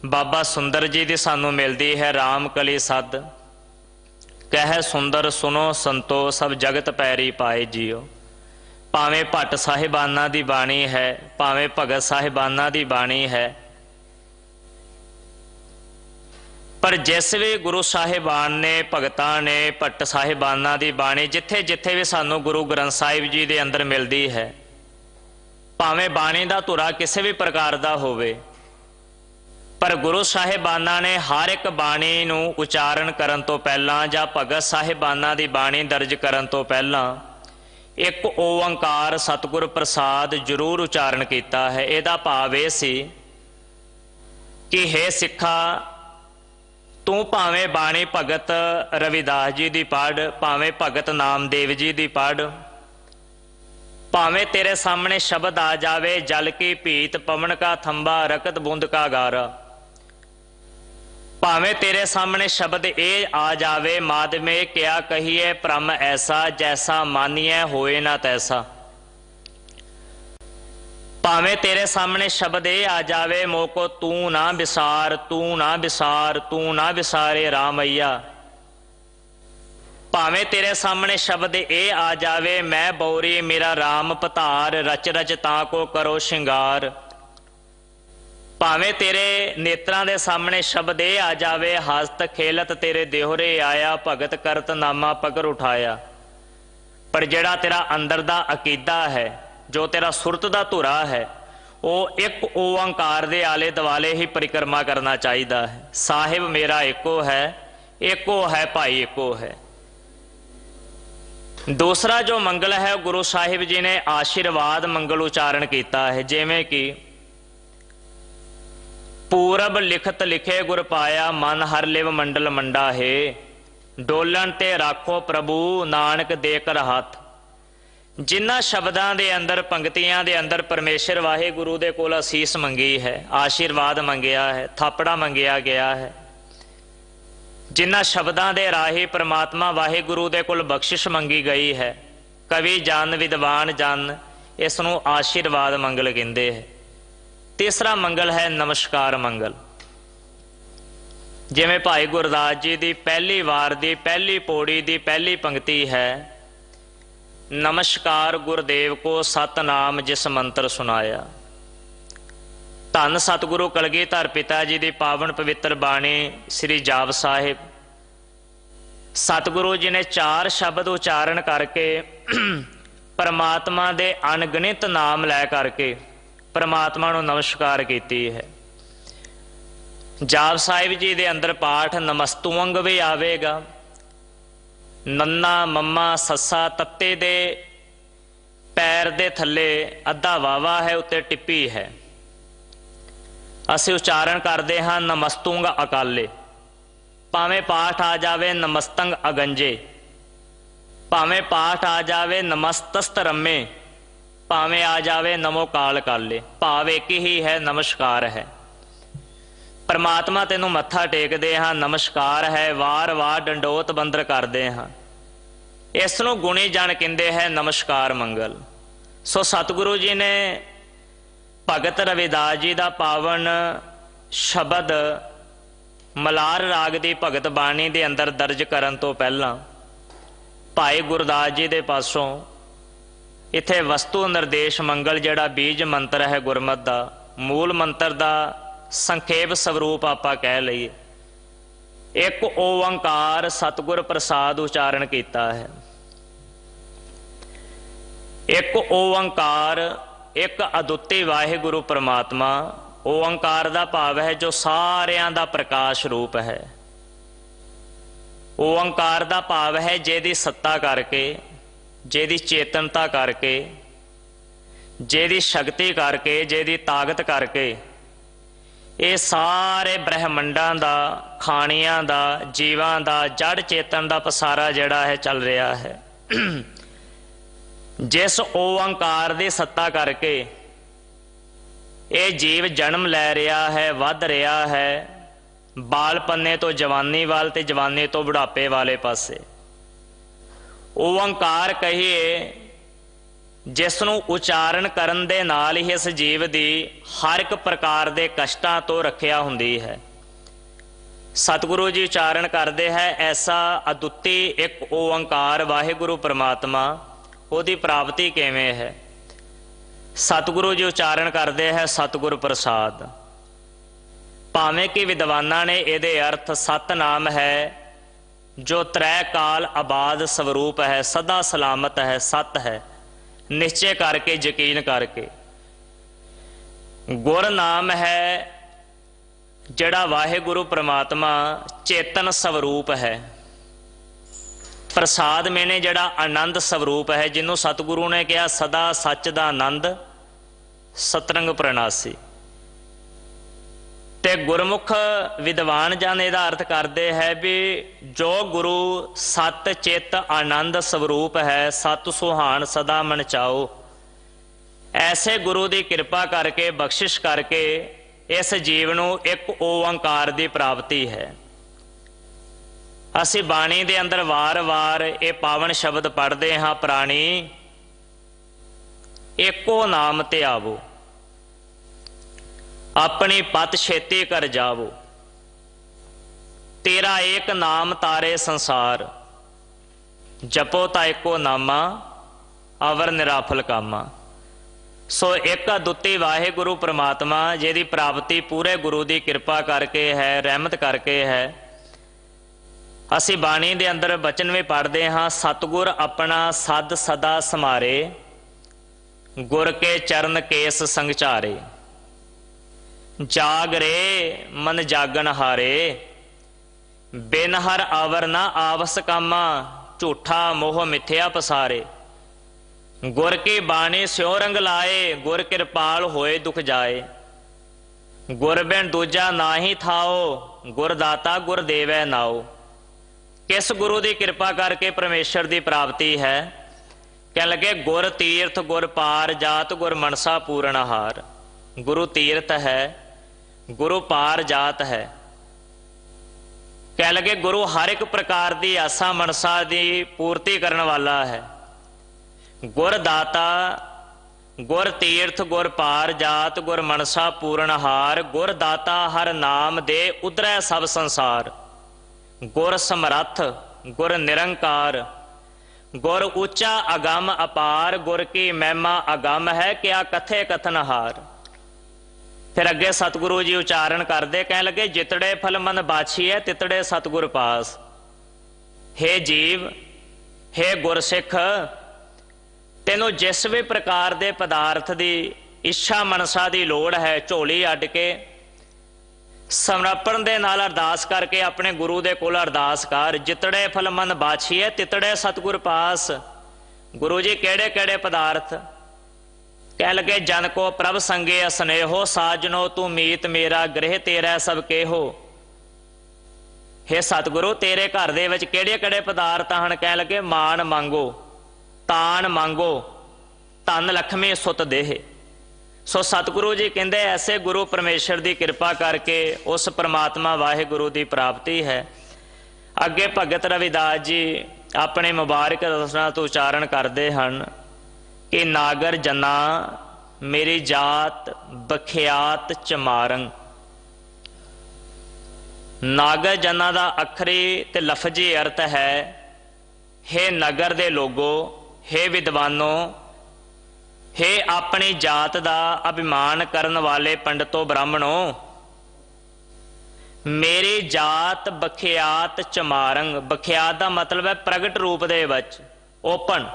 ਬਾਬਾ ਸੁੰਦਰ ਜੀ ਦੀ ਸਾਨੂੰ ਮਿਲਦੀ ਹੈ, ਰਾਮ ਕਲੀ ਸਦ ਕਹਿ ਸੁੰਦਰ ਸੁਨੋ ਸੰਤੋ ਸਭ ਜਗਤ ਪੈਰੀ ਪਾਏ ਜੀਓ, ਭਾਵੇਂ ਭੱਟ ਸਾਹਿਬਾਨਾਂ ਦੀ ਬਾਣੀ ਹੈ, ਭਾਵੇਂ ਭਗਤ ਸਾਹਿਬਾਨਾਂ ਦੀ ਬਾਣੀ ਹੈ, ਪਰ ਜਿਸ ਵੀ ਗੁਰੂ ਸਾਹਿਬਾਨ ਨੇ, ਭਗਤਾਂ ਨੇ, ਭੱਟ ਸਾਹਿਬਾਨਾਂ ਦੀ ਬਾਣੀ ਜਿੱਥੇ ਜਿੱਥੇ ਵੀ ਸਾਨੂੰ ਗੁਰੂ ਗ੍ਰੰਥ ਸਾਹਿਬ ਜੀ ਦੇ ਅੰਦਰ ਮਿਲਦੀ ਹੈ, ਭਾਵੇਂ ਬਾਣੀ ਦਾ ਧੁਰਾ ਕਿਸੇ ਵੀ ਪ੍ਰਕਾਰ ਦਾ ਹੋਵੇ, ਪਰ ਗੁਰੂ ਸਾਹਿਬਾਨਾਂ ਨੇ ਹਰ ਇੱਕ ਬਾਣੀ ਨੂੰ ਉਚਾਰਨ ਕਰਨ ਤੋਂ ਪਹਿਲਾਂ ਜਾਂ ਭਗਤ ਸਾਹਿਬਾਨਾਂ ਦੀ ਬਾਣੀ ਦਰਜ ਕਰਨ ਤੋਂ ਪਹਿਲਾਂ ਇੱਕ ਓੰਕਾਰ ਸਤਿਗੁਰ ਪ੍ਰਸਾਦ ਜ਼ਰੂਰ ਉਚਾਰਨ ਕੀਤਾ ਹੈ। ਇਹਦਾ ਭਾਵ ਇਹ ਸੀ ਕਿ ਹੇ ਸਿੱਖਾ, ਤੂੰ ਭਾਵੇਂ ਬਾਣੀ ਭਗਤ ਰਵਿਦਾਸ ਜੀ ਦੀ ਪੜ੍ਹ, ਭਾਵੇਂ ਭਗਤ ਨਾਮਦੇਵ ਜੀ ਦੀ ਪੜ੍ਹ, ਭਾਵੇਂ ਤੇਰੇ ਸਾਹਮਣੇ ਸ਼ਬਦ ਆ ਜਾਵੇ ਜਲ ਕੀ ਭੀਤ ਪਵਨ ਕਾ ਥੰਬਾ ਰਕਤ ਬੂੰਦ ਕਾ ਗਾਰਾ, भावें तेरे सामने शब्द ए आ जावे, माद में क्या कहिए भ्रम ऐसा, जैसा मानिए होए ना तैसा। भावें तेरे सामने शब्द ए आ जावे, मोको तू ना विसार, तू ना विसार, तू ना विसारे रामैया। भावें तेरे सामने शब्द ए आ जावे, मैं बौरी मेरा राम पधार, रच रच तां को करो श्रृंगार। भावें तेरे नेत्रां दे सामने शब्द ए आ जावे, हस्त खेलत तेरे देहरे आया, भगत करत नामा पगर उठाया। पर जिहड़ा तेरा अंदर दा अकीदा है, जो तेरा सुरत दा धुरा है, वो एक ओंकार दे आले दुआले ही परिक्रमा करना चाहिदा है। साहिब मेरा एको है, एको है भाई एको है। दूसरा जो मंगल है, गुरु साहिब जी ने आशीर्वाद मंगल उच्चारण किया है, जिमें कि पूरब लिखत लिखे गुर पाया, मन हर लिव मंडल मंडा है, डोलन ते राखो प्रभु नानक दे कर हाथ। जिन्हां शब्दां दे अंदर पंक्तियां दे अंदर परमेश्वर वाहे गुरु दे कोल असीस मंगी है, आशीर्वाद मंगिया है, थापड़ा मंगिया गया है। जिन्हां शब्दां दे राही परमात्मा वाहे गुरु दे कोल बख्शिश मंगी गई है, कवि जन विद्वान जन इसनूं आशीर्वाद मंगल कहंदे है। तीसरा मंगल है नमस्कार मंगल, जिवें भाई गुरदास जी की पहली वार की पहली पौड़ी की पहली पंक्ति है, नमस्कार गुरुदेव को सतनाम जिस मंत्र सुनाया। धन सतगुरु कलगीधर पिता जी की पावन पवित्र बाणी श्री जाप साहिब, सतगुरु जी ने 4 शब्द उच्चारण करके परमात्मा दे अनगिनत नाम लै करके परमात्मा नूं नमस्कार कीती है। जाप साहिब जी दे अंदर पाठ नमस्तुअंग भी आवेगा। नन्ना मम्मा सस्सा तत्ते दे पैर दे थले अद्धा वावा है, उत्ते टिप्पी है। असीं उच्चारण करते हाँ नमस्तुंग अकाले, भावें पाठ आ जावे नमस्तंग अगंजे, भावें पाठ आ जावे नमस्तस्त रमे, भावें आ जावे नमो काल काले, भाव एक ही है, नमस्कार है। परमात्मा तेनू मत्था टेकदे हाँ, नमस्कार है, वार वार डंडोत बंदर करते हाँ, इसनूं गुणी जन कहंदे है नमस्कार मंगल। सो सतगुरु जी ने भगत रविदास जी का पावन शब्द मलार राग की भगत बाणी के अंदर दर्ज करन तो पहला भाई गुरदास जी के पासों इत्थे वस्तु निर्देश मंगल जिहड़ा बीज मंत्र है गुरमत का, मूल मंत्र का संखेप स्वरूप आपां कह लईए, एक ओंकार सतगुर प्रसाद उच्चारण किया है। एक ओंकार, एक अदुੱਤੀ वाहिगुरु परमात्मा। ओंकार का भाव है जो सारियां दा प्रकाश रूप है। ओंकार का भाव है जेदी सत्ता करके, जेदी चेतनता करके, जेदी शक्ति करके, जेदी ताकत करके ये सारे ब्रह्मंडां दा, खाणियां दा, जीवां दा, जड़ चेतन दा पसारा जिहड़ा है चल रहा है। जिस ओंकार दी सत्ता करके ये जीव जन्म लै रहा है, वध रहा है, बालपन्ने तो जवानी वाल ते जवानी तो बुढ़ापे वाले पासे। ओंकार कहिए जिसनूं उच्चारण करन दे नाल ही इस जीव दी हर एक प्रकार दे कष्टां तो रखिया हुंदी है। सतगुरु जी उच्चारण करते हैं ऐसा अदुੱਤੀ एक ओंकार वाहिगुरु परमात्मा, उहदी प्राप्ति किवें है। सतगुरु जी उच्चारण करते हैं सतगुर प्रसाद। भावें कि विद्वानां ने इहदे अर्थ सतनाम है जो त्रै काल आबाद स्वरूप है, सदा सलामत है, सत है, निश्चय करके यकीन करके। गुर नाम है जिहड़ा वाहिगुरु परमात्मा चेतन स्वरूप है। प्रसाद मैंने जिहड़ा आनंद स्वरूप है, जिन्हों सतगुरु ने कहा सदा सच दा आनंद सतरंग प्रणासी। ते गुरमुख विद्वान जन इहदा अर्थ करते हैं भी जो गुरु सत चित आनंद स्वरूप है, सत सुहान सदा मन चाओ, ऐसे गुरु की कृपा करके बख्शिश करके इस जीव नूं एक ओंकार की प्राप्ति है। असी बाणी दे अंदर वार वार ये पावन शब्द पढ़ते हाँ, प्राणी एको नाम ते आवो, अपनी पत छेती कर जावो, तेरा एक नाम तारे संसार, जपो ता एको नामा अवर निराफल कामा। सो एक अदुੱਤੀ वाहिगुरु परमात्मा जिहदी प्राप्ति पूरे गुरु की कृपा करके है, रहमत करके है। असी बाणी दे अंदर बचन भी पढ़ते हाँ, सतगुर अपना सद सदा समारे, गुर के चरण केस संगचारे, जाग रे मन जागन हारे, बिन हर आवर ना आवस कामा, झूठा मोह मिथ्या पसारे। गुर की बाणी स्यों रंग लाए, गुर कृपाल होए दुख जाए, गुर बिन दूजा नाही थाओ, गुर दाता गुर देवै नाओ। किस गुरु की कृपा करके परमेश्वर की प्राप्ति है? कह लगे गुर तीर्थ गुर पार जात, गुर मनसा पूर्ण हार। गुरु तीर्थ है, गुरु पार जात है। कह लगे गुरु हर एक प्रकार की आसा मनसा की पूर्ति करने वाला है। गुर दाता गुर तीर्थ गुर पार जात, गुर मनसा पूर्ण हार। गुर दाता हर नाम दे उतरै सब संसार, गुर समरथ गुर निरंकार, गुर ऊंचा अगम अपार, गुर की महिमा अगम है, क्या कथे कथन हार। फिर अगे सतगुरु जी उच्चारण करते, कह लगे जितड़े फल मन बाछीए, तितड़े सतगुर पास। हे जीव, हे गुरसिख, तेनों जिस भी प्रकार के पदार्थ की इच्छा मनसा की लोड़ है, झोली अड्ड के समर्पण दे नाल अरदास करके अपने गुरु दे कोल अरदास कर। जितड़े फल मन बाछीए, तितड़े सतगुर पास। गुरु जी केड़े केड़े पदार्थ? कह लगे जन को प्रभ संगे स्नेहो, साजनो तू मीत मेरा, गृह तेरा सब केहो। हे सतगुरु, तेरे घर दे विच केड़े केड़े पदार्थ हन? कह लगे मान मांगो, तान मांगो, धन लक्ष्मी सुत देह। सो सतगुरु जी कहते ऐसे गुरु परमेश्वर की कृपा करके उस परमात्मा वाहिगुरु की प्राप्ति है। अगे भगत रविदास जी अपने मुबारक रसना तो उच्चारण करते हैं कि नागर जना मेरी जात बखियात चमारंग। नागर जना का अखरी ते लफजी अर्थ है, हे नगर दे लोगो, हे विद्वानों, हे अपनी जात का अभिमान करन वाले पंडितों ब्राह्मणों, मेरी जात बखियात चमारंग। बखियात का मतलब है प्रगट रूप दे विच, ओपन,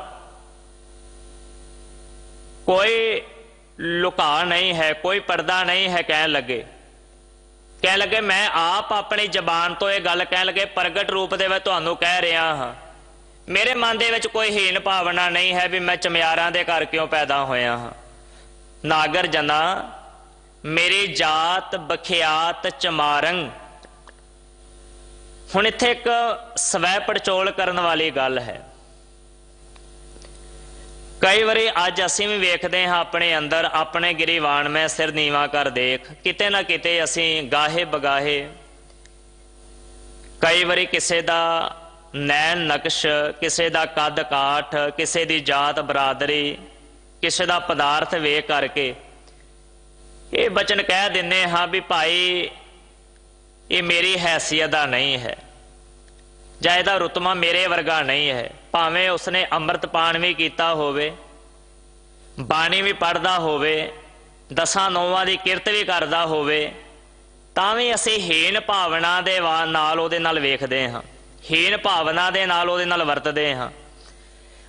कोई लुका नहीं है, कोई पर्दा नहीं है। कह लगे मैं आप अपनी जबान तो यह गल कह लगे प्रगट रूप दे विच तुहानूं कह रहा हाँ। मेरे मन दे विच कोई हीन भावना नहीं है भी मैं चमियारां दे घर क्यों पैदा होया हाँ। नागर जना मेरी जात बखियात चमारंग। हुण इत्थे एक स्वै पड़चोल करन वाली गल है। कई बारी अज असीं भी वेखदे हाँ अपने अंदर, अपने गिरीवान में सिर नीवा कर देख, किते ना किते असीं गाहे बगाहे। कई बारी किसे दा नैन नक्श, किसी का कद काठ, किसी की जात बरादरी, किसी का पदार्थ वेख करके ये बचन कह दिने हाँ भी भाई ये मेरी हैसियत का नहीं है, जां इहदा रुतमा मेरे वर्गा नहीं है। भावें उसने अमृतपान भी किया होवे, बाणी भी पढ़दा होवे, दसां नौवां की किरत भी करदा होवे, तां भी असीं हीन भावना दे नाल उहदे नाल वेखदे हाँ, हीन भावना दे नाल उहदे नाल वरतदे हाँ।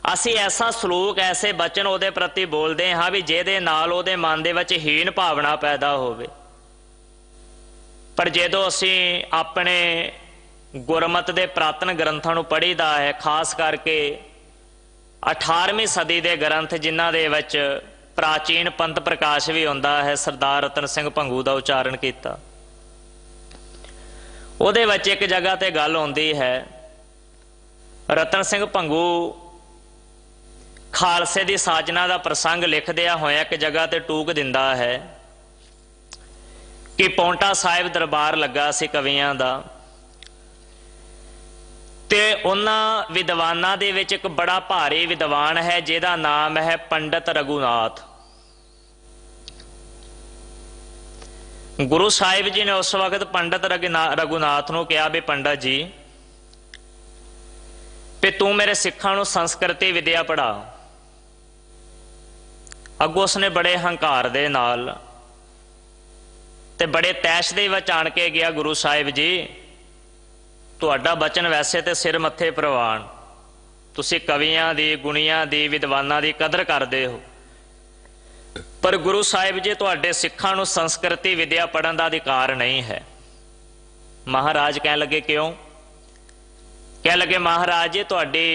असी ऐसा सलूक, ऐसे बचन उहदे प्रति बोलते हाँ भी जिहदे नाल उहदे मन दे विच हीन भावना पैदा होवे। पर जदों असी अपने गुरमत दे पुरातन ग्रंथां नूं पढ़ीदा है, खास करके 18वीं सदी दे ग्रंथ जिन्हां दे विच प्राचीन पंथ प्रकाश भी हुंदा है, सरदार रतन सिंह भंगू दा उच्चारण कीता। उहदे विच एक जगह ते गल आउंदी है, रतन सिंह भंगू खालसे की साजना का प्रसंग लिखदिया होया एक जगह ते टूक दिंदा है कि पौंटा साहिब दरबार लगा सी कवियां दा, ते उन्हां विद्वानां दे विच एक बड़ा भारी विद्वान है जिहदा नाम है पंडित रघुनाथ। गुरु साहिब जी ने उस वक्त पंडित रघुनाथ नूं कहा भी पंडित जी भी तू मेरे सिखां नूं संस्कृति विद्या पढ़ा। अगों उसने बड़े हंकार दे नाल ते बड़े तैश दे विच आण के गया, गुरु साहिब जी तुहाडा बचन वैसे तो सिर मत्थे प्रवान, तुसीं कवियां दी गुणियां दी विद्वानां दी कदर करदे हो, पर गुरु साहिब जी तुहाडे सिखां नूं संस्कृति विद्या पढ़न दा अधिकार नहीं है। महाराज कहण लगे क्यों? कह लगे महाराज जी तुहाडी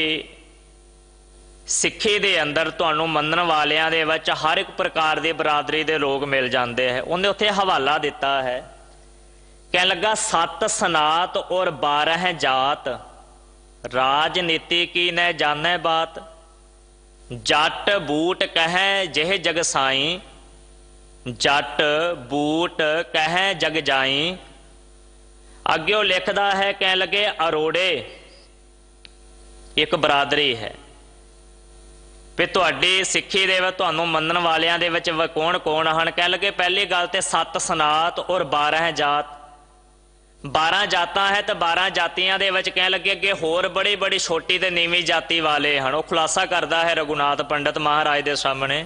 सिੱਖੀ ਦੇ अंदर ਤੁਹਾਨੂੰ ਮੰਨਣ ਵਾਲਿਆਂ ਦੇ ਵਿੱਚ हर एक प्रकार की बरादरी के लोग मिल जाते हैं। उन्हें उत्थे हवाला दिता है, कह लगा 7 सनात और 12 जात, राजनीति की न जानै बात, जट बूट कह जिह जग साई, जट बूट कह जग जाई। अग्यों लिखदा है, कह लगे अरोड़े एक बरादरी है भी तुहाडी सिੱਖੀ ਦੇ ਵਿੱਚ ਤੁਹਾਨੂੰ ਮੰਨਣ ਵਾਲਿਆਂ ਦੇ ਵਿੱਚ ਕੌਣ ਕੌਣ ਹਨ। ਕਹਿ लगे पहली गल तो 7 सनात और 12 जात, 12 जातां है तो 12 जातियां दे विच कह लगे अगे होर बड़ी बड़ी छोटी ते नीवीं जाति वाले हैं। वो खुलासा करता है रघुनाथ पंडित महाराज के सामने।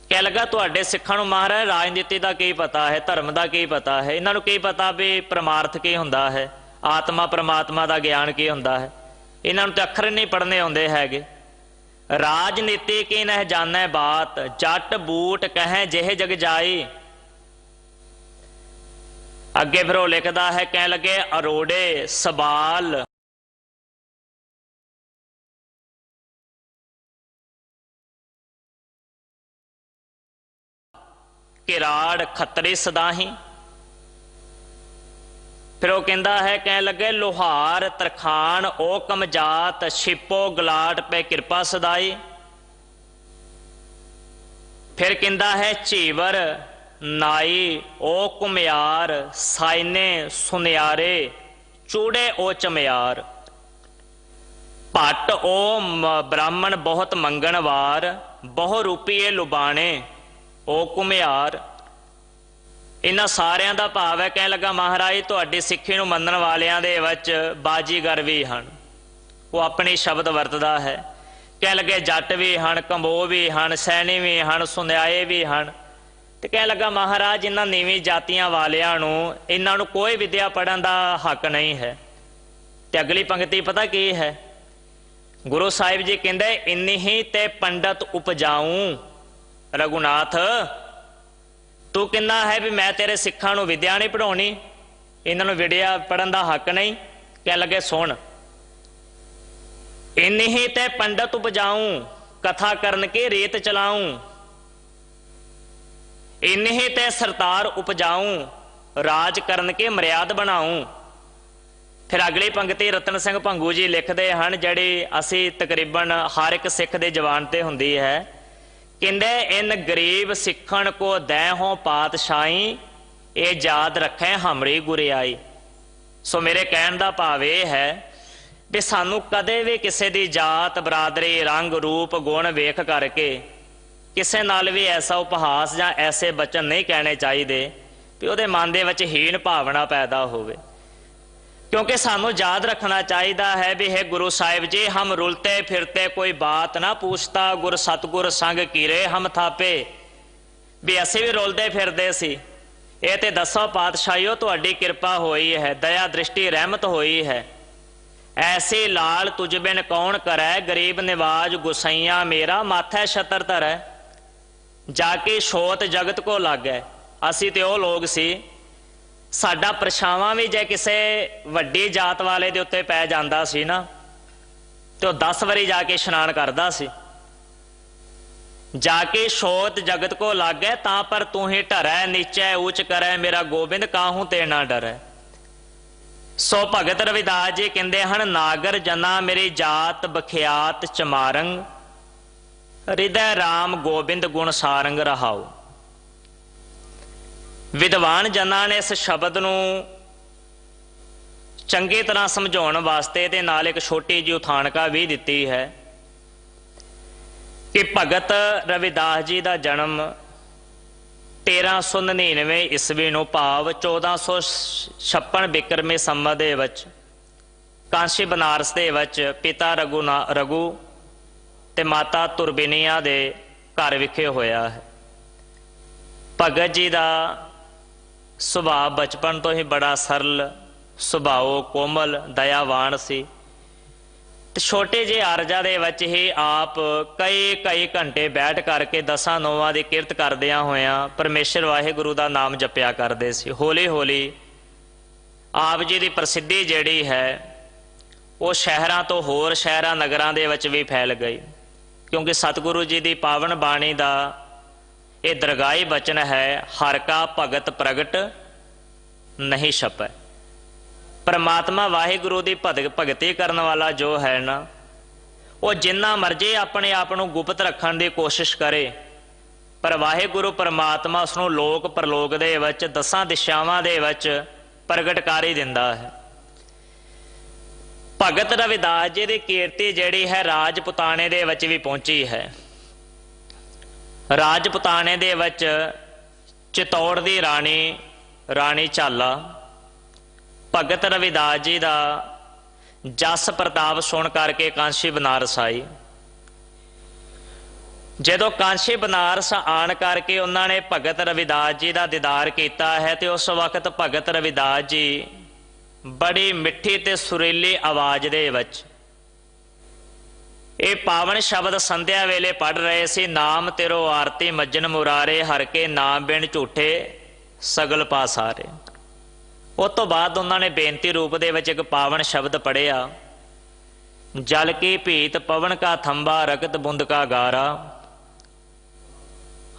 कह लगा तुहाडे सिखां नूं महाराज राजनीति का की पता है, धर्म का की पता है, इन्हां नूं की पता भी परमार्थ की हुंदा है, आत्मा परमात्मा का ज्ञान की हुंदा है, इन्हां नूं ते अखर नहीं पढ़ने आउंदे हैगे। राजनीति की न जानै बात, जट बूट कह जिह जग जाई। अगे फिर वो लिखदा है, कह लगे अरोड़े सबाल, किराड़ खतरी सदाही। फिर वो कहता है, कह लगे लोहार तरखान ओ कमजात, छिपो गलाट पे कृपा सदाई। फिर कहता है चीवर नाई ओ कुम्यार, साइने सुनियारे चूड़े ओ चमयार। भट्ट ओ ब्राह्मण बहुत मंगणवार, बहु रूपीए लुबाने ओ कुम्यार। इन्हां सारियां दा भाव है, कह लगा महाराज तुहाडी सिੱਖੀ नूं मन्नण वालियां दे विच बाजीगर भी हन। वो अपनी शब्द वरतदा है, कह लगे जट भी हन, कंबो भी हन, सैनी भी हन, सुनियाए भी हन। तो कह लगा महाराज इन्हां नीवीं जातियां वालियां नूं इन्हां नूं कोई विद्या पढ़न दा हक नहीं है। ते अगली पंक्ति पता की है? गुरु साहिब जी कहंदे इन्नी ही ते पंडित उपजाऊं। रघुनाथ तू कहना है भी मैं तेरे सिखां नूं विद्या नहीं पढ़ाउणी, इन्हां नूं विद्या पढ़न दा हक नहीं। कह लगे सुण, इन्नी ही ते पंडित उपजाऊं, कथा करन की रीत चलाऊं। इन्नी ही ते सरतार उपजाऊं, राज करन की मर्याद बनाऊं। फिर अगली पंक्ति रतन सिंह भंगू जी लिखते हैं, जिहड़ी असी तकरीबन हर एक सिख दे जवान ते हुंदी है। कहंदे इन गरीब सिखण को दैहों पातशाही, ये याद रखें हमरी गुरियाई। सो मेरे कहण दा भाव यह है भी सानू कदे भी किसी दी जात बरादरी रंग रूप गुण वेख करके किसी नाल भी ऐसा उपहास जां ऐसे बचन नहीं कहने चाहिए भी उहदे मन दे विच हीन भावना पैदा होवे। क्योंकि सानू याद रखना चाहिए है भी हे गुरु साहिब जी हम रुलते फिरते कोई बात ना पूछता, गुर सतगुर संग कीरे हम थापे। भी असी भी रुलते फिरते सी, ये तो दसो पातशाहियों तुहाडी कृपा होई है, दया दृष्टि रहमत होई है। ऐसी लाल तुझ बिन कौन करे, गरीब निवाज गुसैया मेरा माथे छतर धरै। जाके छोत जगत को लागै। असी तो वो लोग सी, साडा परछावां भी जे किसी वड्डी जात वाले दे उत्ते पै जांदा सी ना तो 10 वारी जाके इशनान करदा सी। जाके छोत जगत को लागै, तां पर तू ही ढरै, नीचे ऊंच करै, मेरा गोबिंद काहू ते ना डरै। सो भगत रविदास जी कहते हैं, नागर जना मेरी जात बखियात चमारंग, हृदय राम गोबिंद गुण सारंग रहाओ। विद्वान जनां ने इस शब्द नूं चंगी तरह समझाउण वास्ते ते नाल एक छोटी जी उथाणका भी दिती है कि भगत रविदास जी का जन्म 1399 ईस्वी नूं भाव 1456 बिक्रमी संमत दे विच कांशी बनारस दे विच पिता रघु ते माता तुरबिनिया दे घर विखे होया है। भगत जी का सुभाव बचपन तो ही बड़ा सरल सुभाव कोमल दयावान सी। छोटे जे आरजा दे विच ही आप कई घंटे बैठ करके दसां नौवां दी किरत करदियां होयां परमेश्वर वाहिगुरू दा नाम जपिया करदे सी। हौली हौली आप जी दी प्रसिद्धि जिहड़ी है वो शहरां तो होर शहरां नगरां दे विच भी फैल गई, क्योंकि सतगुरु जी दी पावन बाणी दा ये दरगाही बचन है, हर का भगत प्रगट नहीं छपै। परमात्मा वाहिगुरू की भगती करने वाला जो है ना, वो जिन्ना मर्जी अपने आप को गुप्त रखने की कोशिश करे, पर वाहिगुरू परमात्मा उसनूं लोक परलोक दे विच दसां दिशावां दे विच प्रगट कर ही दिंदा है। भगत रविदास जी की कीर्ति जिहड़ी है राजपुताने दे विच भी पहुंची है। राजपुताने दे विच चित्तौड़ दी राणी झाला भगत रविदास जी का जस प्रताप सुन करके कांशी बनारस आई। जदों कांशी बनारस आन करके उन्होंने भगत रविदास जी का दीदार किया है, तो उस वक्त भगत रविदास जी बड़ी मिठी ते सुरीली आवाज़ दे विच ये पावन शब्द संध्या वेले पढ़ रहे सी। नाम तेरो आरती मज्जन मुरारे, हर के नाम बिन झूठे सगल पासारे। उस तो बाद उन्होंने बेनती रूप दे विच एक पावन शब्द पढ़िया, जल की भीत पवन का थंबा रगत बुंद का गारा,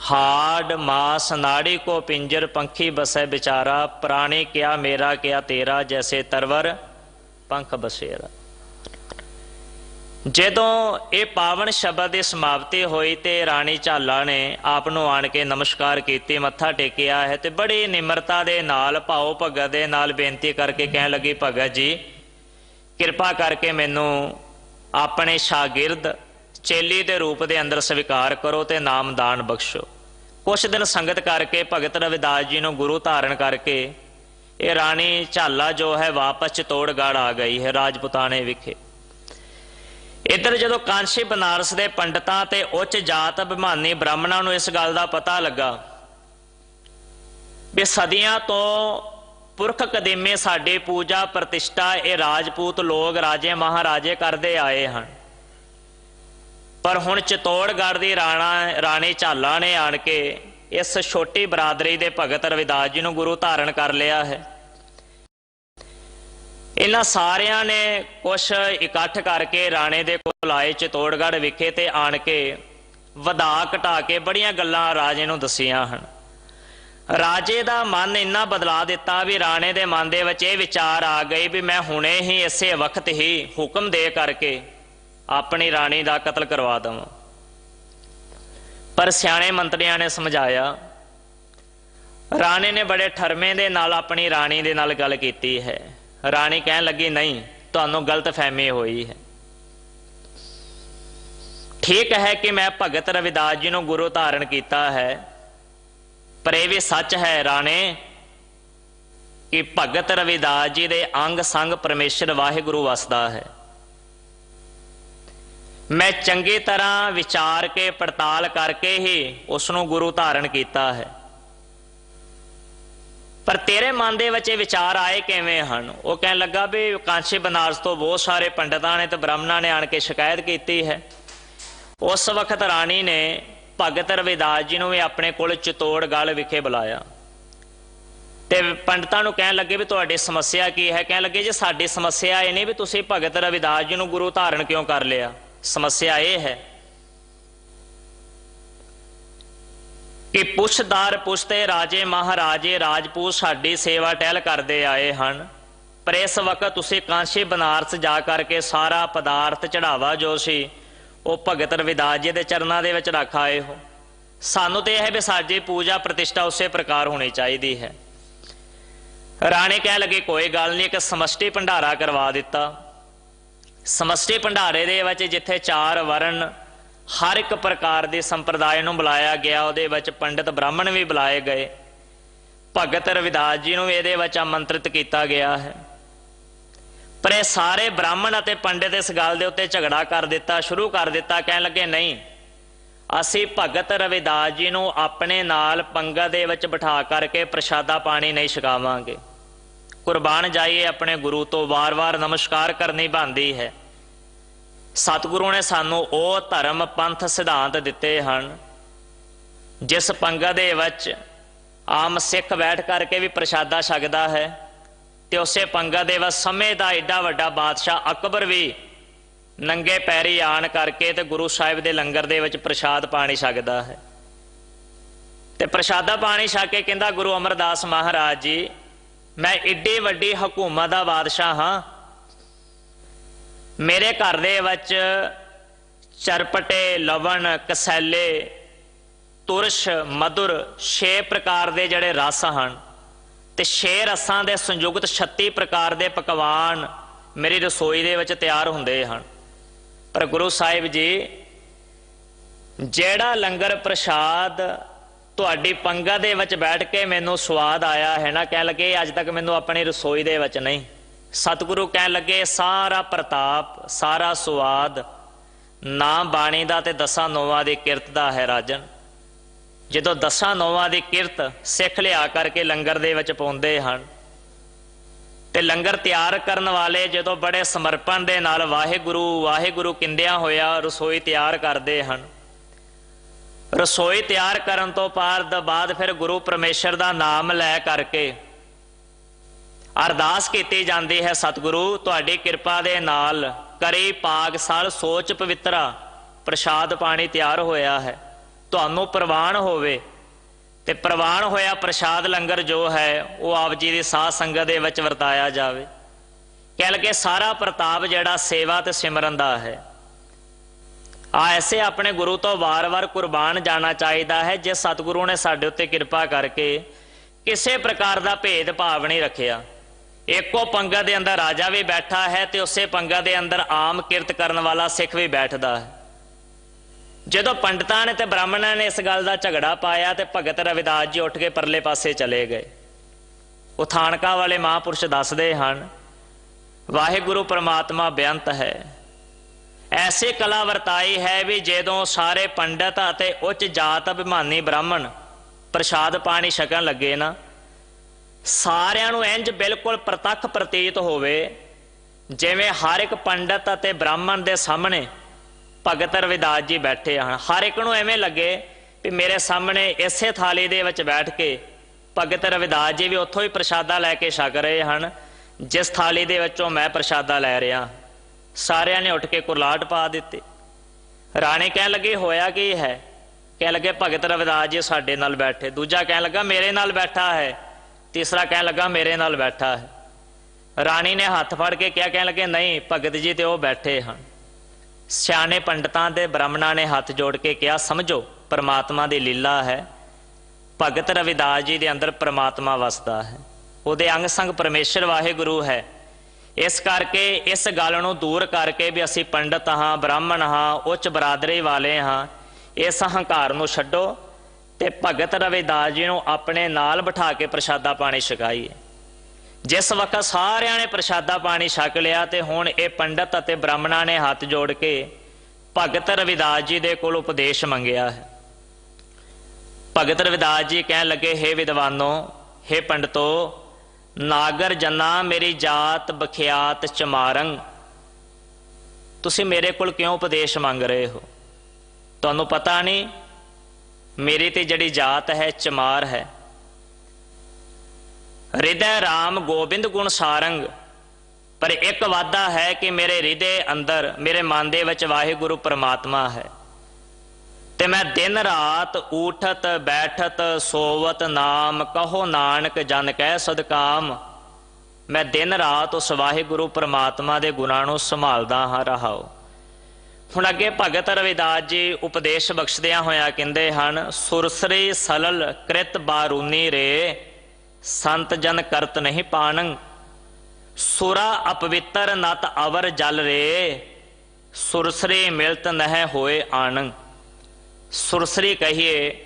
हाड मास नाड़ी को पिंजर पंखी बसे बेचारा, प्राणी क्या मेरा क्या तेरा, जैसे तरवर पंख बसेरा। जदों ये पावन शब्द की समाप्ति हुई तो राणी झाला ने आपनों आण के नमस्कार की, मत्था टेकिया है, तो बड़ी निमरता दे नाल भाव भगत दे नाल बेनती करके कहन लगी, भगत जी कृपा करके मैनू अपने शागिर्द चेली के रूप के अंदर स्वीकार करो तो नाम दान बख्शो। कुछ दिन संगत करके भगत रविदास जी ने गुरु धारण करके ये राणी झाला जो है वापस चित्तौड़गढ़ आ गई है राजपुताने विखे। इधर जो कांशी बनारस के पंडितां ते उच्च जात अभिमानी ब्राह्मणों को इस गल का पता लगा भी सदियां तो पुरख कदीमे साडी पूजा प्रतिष्ठा ये राजपूत लोग राजे महाराजे करते आए हैं, पर हुण चित्तौड़गढ़ की राणी झाला ने आण के इस छोटी बरादरी के भगत रविदास जी ने गुरु धारण कर लिया है। इन्हां सारियां ने कुछ इकट्ठ करके राणे दे कोल आए चित्तौड़गढ़ विखे ते आण के वधा घटा के बड़ियां गल्लां राजे नूं दसियां हन। राजे दा मन इन्ना बदला दिता भी राणे दे मन दे विच इह विचार आ गई भी मैं हुणे ही इसे वक्त ही हुक्म दे करके अपनी राणी दा कतल करवा देवां। पर सियाणे मंत्रियां ने समझाया, राणे ने बड़े ठरमे दे नाल अपनी राणी दे नाल गल कीती है। राणी कहन लगी, नहीं तुहानूं गलत फहमी हुई है। ठीक है कि मैं भगत रविदास जी नूं गुरु धारण किया है, पर यह भी सच है राणे कि भगत रविदास जी दे अंग संग परमेश्वर वाहिगुरू वसदा है। मैं चंगी तरह विचार के पड़ताल करके ही उसनूं गुरु धारण किया है, पर तेरे मन दे विच विचार आए किवें हन? वो कहन लगा भी कांशी बनारस तो बहुत सारे पंडितां ने ते ब्राह्मणां ने आण के शिकायत की है। उस वक्त राणी ने भगत रविदास जी नूं भी अपने कोल चित्तौड़गढ़ विखे बुलाया ते पंडितां नूं कहन लगे भी तुहाडी समस्या की है? कहन लगे जी साडी समस्या ये नहीं भी तुसीं भगत रविदास जी नूं गुरु धारण क्यों कर लिया, समस्या ये है कि पुछदार पुछते राजे महाराजे राजपूत साडी सेवा टहल करते आए हैं, पर इस वक्त तुसीं कांशी बनारस जा करके सारा पदार्थ चढ़ावा जो सी वो भगत रविदास जी के चरणों के विच रख आए हो। सानू तो यह है भी साडी पूजा प्रतिष्ठा उसे प्रकार होनी चाहिए है। राणी कह लगे कोई गल नहीं, एक समष्टि भंडारा करवा दिता। समष्टि भंडारे दे विच जिथे 4 वर्ण हर एक प्रकार के संप्रदाय नूं बुलाया गया, उहदे विच पंडित ब्राह्मण भी बुलाए गए, भगत रविदास जी नूं इहदे विच आमंत्रित किया गया है। पर ये सारे ब्राह्मण अते पंडित इस गल दे उत्ते झगड़ा कर दिता, शुरू कर दिता, कह लगे नहीं असी भगत रविदास जी नूं अपने नाल पंगत दे विच बिठा करके प्रशादा पानी नहीं छकावांगे। कुर्बान जाइए अपने गुरु तो वार वार नमस्कार करनी बनती है। सतगुरु ने सानू वो धर्म पंथ सिद्धांत दिते हैं जिस पंगत दे विच आम सिख बैठ करके भी प्रशादा छकदा है, तो उसे पंगत दे विच समय का एडा वड्डा बादशाह अकबर भी नंगे पैरी आन करके ते गुरु साहिब दे लंगर दे विच प्रसाद पानी छकदा है। ते प्रसादा पानी छक के कहंदा गुरु अमरदास महाराज जी मैं एडी वड्डी हुकूमत दा बादशाह हाँ, मेरे घर दे विच चरपटे लवण कसैले तुरश मधुर 6 प्रकार के जड़े रस हैं, तो 6 रसां दे संयुक्त 36 प्रकार के पकवान मेरी रसोई दे विच तैयार हुंदे हैं। पर गुरु साहिब जी जेड़ा लंगर प्रसाद तुहाडी पंगत दे विच बैठ के मैनू स्वाद आया है ना, कह लगे अज तक मैनू अपनी रसोई दे विच नहीं। सतगुरु कह लगे सारा प्रताप सारा स्वाद ना बाणी दा ते 10 नौवां दी किरत दा है राजन। जदों 10 नौवां दी किरत सिख लिया करके लंगर दे विच पाउंदे हन ते लंगर तैयार करन वाले जदों बड़े समर्पण दे नाल वाहिगुरू किंदियां होया रसोई तैयार करते हैं। रसोई तैयार करन तो बाद फिर गुरु परमेश्वर का नाम लै करके अरदास की जाती है, सतगुरु तुहाडी किरपा दे नाल करी पाग साल सोच पवित्रा प्रसाद पानी तैयार होया है, तुहानू प्रवान होवे ते प्रवान होया प्रसाद लंगर जो है वो आप जी की साध संगत दे विच वरताया जावे। कह लगे सारा प्रताप जिहड़ा सेवा ते सिमरन दा है। ऐसे अपने गुरु तो वार वार कुर्बान जाना चाहिए है। जिस सतगुरु ने साडे उत्ते किरपा करके किसी प्रकार का भेदभाव नहीं रखिया, एको पंगत के अंदर राजा भी बैठा है तो उसे पंगत के अंदर आम किरत करने वाला सिख भी बैठता है। जदों पंडितां ने ते ब्राह्मणां ने इस गल का झगड़ा पाया तो भगत रविदास जी उठ के परले पासे चले गए। वो थानका वाले महापुरुष दसदे हन वाहिगुरु परमात्मा बेअंत है, ऐसी कला वरताई है भी जदों सारे पंडित अते उच्च जात अभिमानी ब्राह्मण प्रसाद पानी छकन लगे ना, सारिਆਂ ਨੂੰ इंज बिल्कुल प्रतख प्रतीत होवे जिवें हर एक पंडित अते ब्राह्मण के सामने भगत रविदास जी बैठे हैं। हर एक नूं एवें लगे भी मेरे सामने इसे थाली दे विच बैठ के भगत रविदास जी भी उत्थों ही प्रसादा लैके छक रहे हैं जिस थाली दे विचों मैं प्रसादा लै रहा। सारिਆਂ ने उठ के कुरलाट पा दी। राणी कह लगी होया की है, कह लगे भगत रविदास जी साडे नाल बैठे, दूजा कह लगा मेरे नाल बैठा है, तीसरा कह लगा मेरे नाल बैठा है। राणी ने हाथ फड़ के क्या कह लगे नहीं भगत जी तो वो बैठे हैं। सियाने पंडितां दे ब्राह्मणां ने हाथ जोड़ के कहा समझो परमात्मा की लीला है, भगत रविदास जी के अंदर परमात्मा वसदा है, उहदे अंग संग परमेश्वर वाहिगुरू है। इस करके इस गल नूं दूर करके भी असी पंडित हाँ ब्राह्मण हाँ उच्च बरादरी वाले हाँ, इस हंकार नूं छड्डो ते भगत रविदास जी नूं अपने नाल बिठा के प्रसादा पानी छकाइए। जिस वक्त सारिਆਂ ने प्रसादा पानी छक लिया तो हुण ये पंडित अते ब्राह्मणां ने हाथ जोड़ के भगत रविदास जी दे कोल उपदेश मंगिया है। भगत रविदास जी कह लगे हे विद्वानों हे पंडितों, नागर जना मेरी जात बखियात चमारंग, तुसी मेरे कोल क्यों उपदेश मंग रहे हो? तुहानूं पता नहीं मेरी ते जड़ी जात है चमार है। हृदय राम गोबिंद गुण सारंग, पर एक वादा है कि मेरे हृदय अंदर मेरे मन दे विच वाहिगुरु परमात्मा है, ते मैं दिन रात उठत बैठत सोवत नाम कहो नानक जन कह सदकाम। मैं दिन रात उस वाहिगुरु परमात्मा दे गुणां नूं संभालदा हाँ रहाओ। ਹੁਣ ਅੱਗੇ ਭਗਤ ਰਵਿਦਾਸ ਜੀ ਉਪਦੇਸ਼ ਬਖਸ਼ਦਿਆਂ ਹੋਇਆ ਕਹਿੰਦੇ ਹਨ, ਸੁਰਸਰੀ ਸਲਲ ਕ੍ਰਿਤ ਬਾਰੂਨੀ ਰੇ, ਸੰਤ ਜਨ ਕਰਤ ਨਹੀਂ ਪਾਣੰ। ਸੁਰਾ ਅਪਵਿੱਤਰ ਨਤ ਅਵਰ ਜਲ ਰੇ, ਸੁਰਸਰੀ ਮਿਲਤ ਨਹਿ ਹੋਏ ਆਣੰ। ਸੁਰਸਰੀ ਕਹੀਏ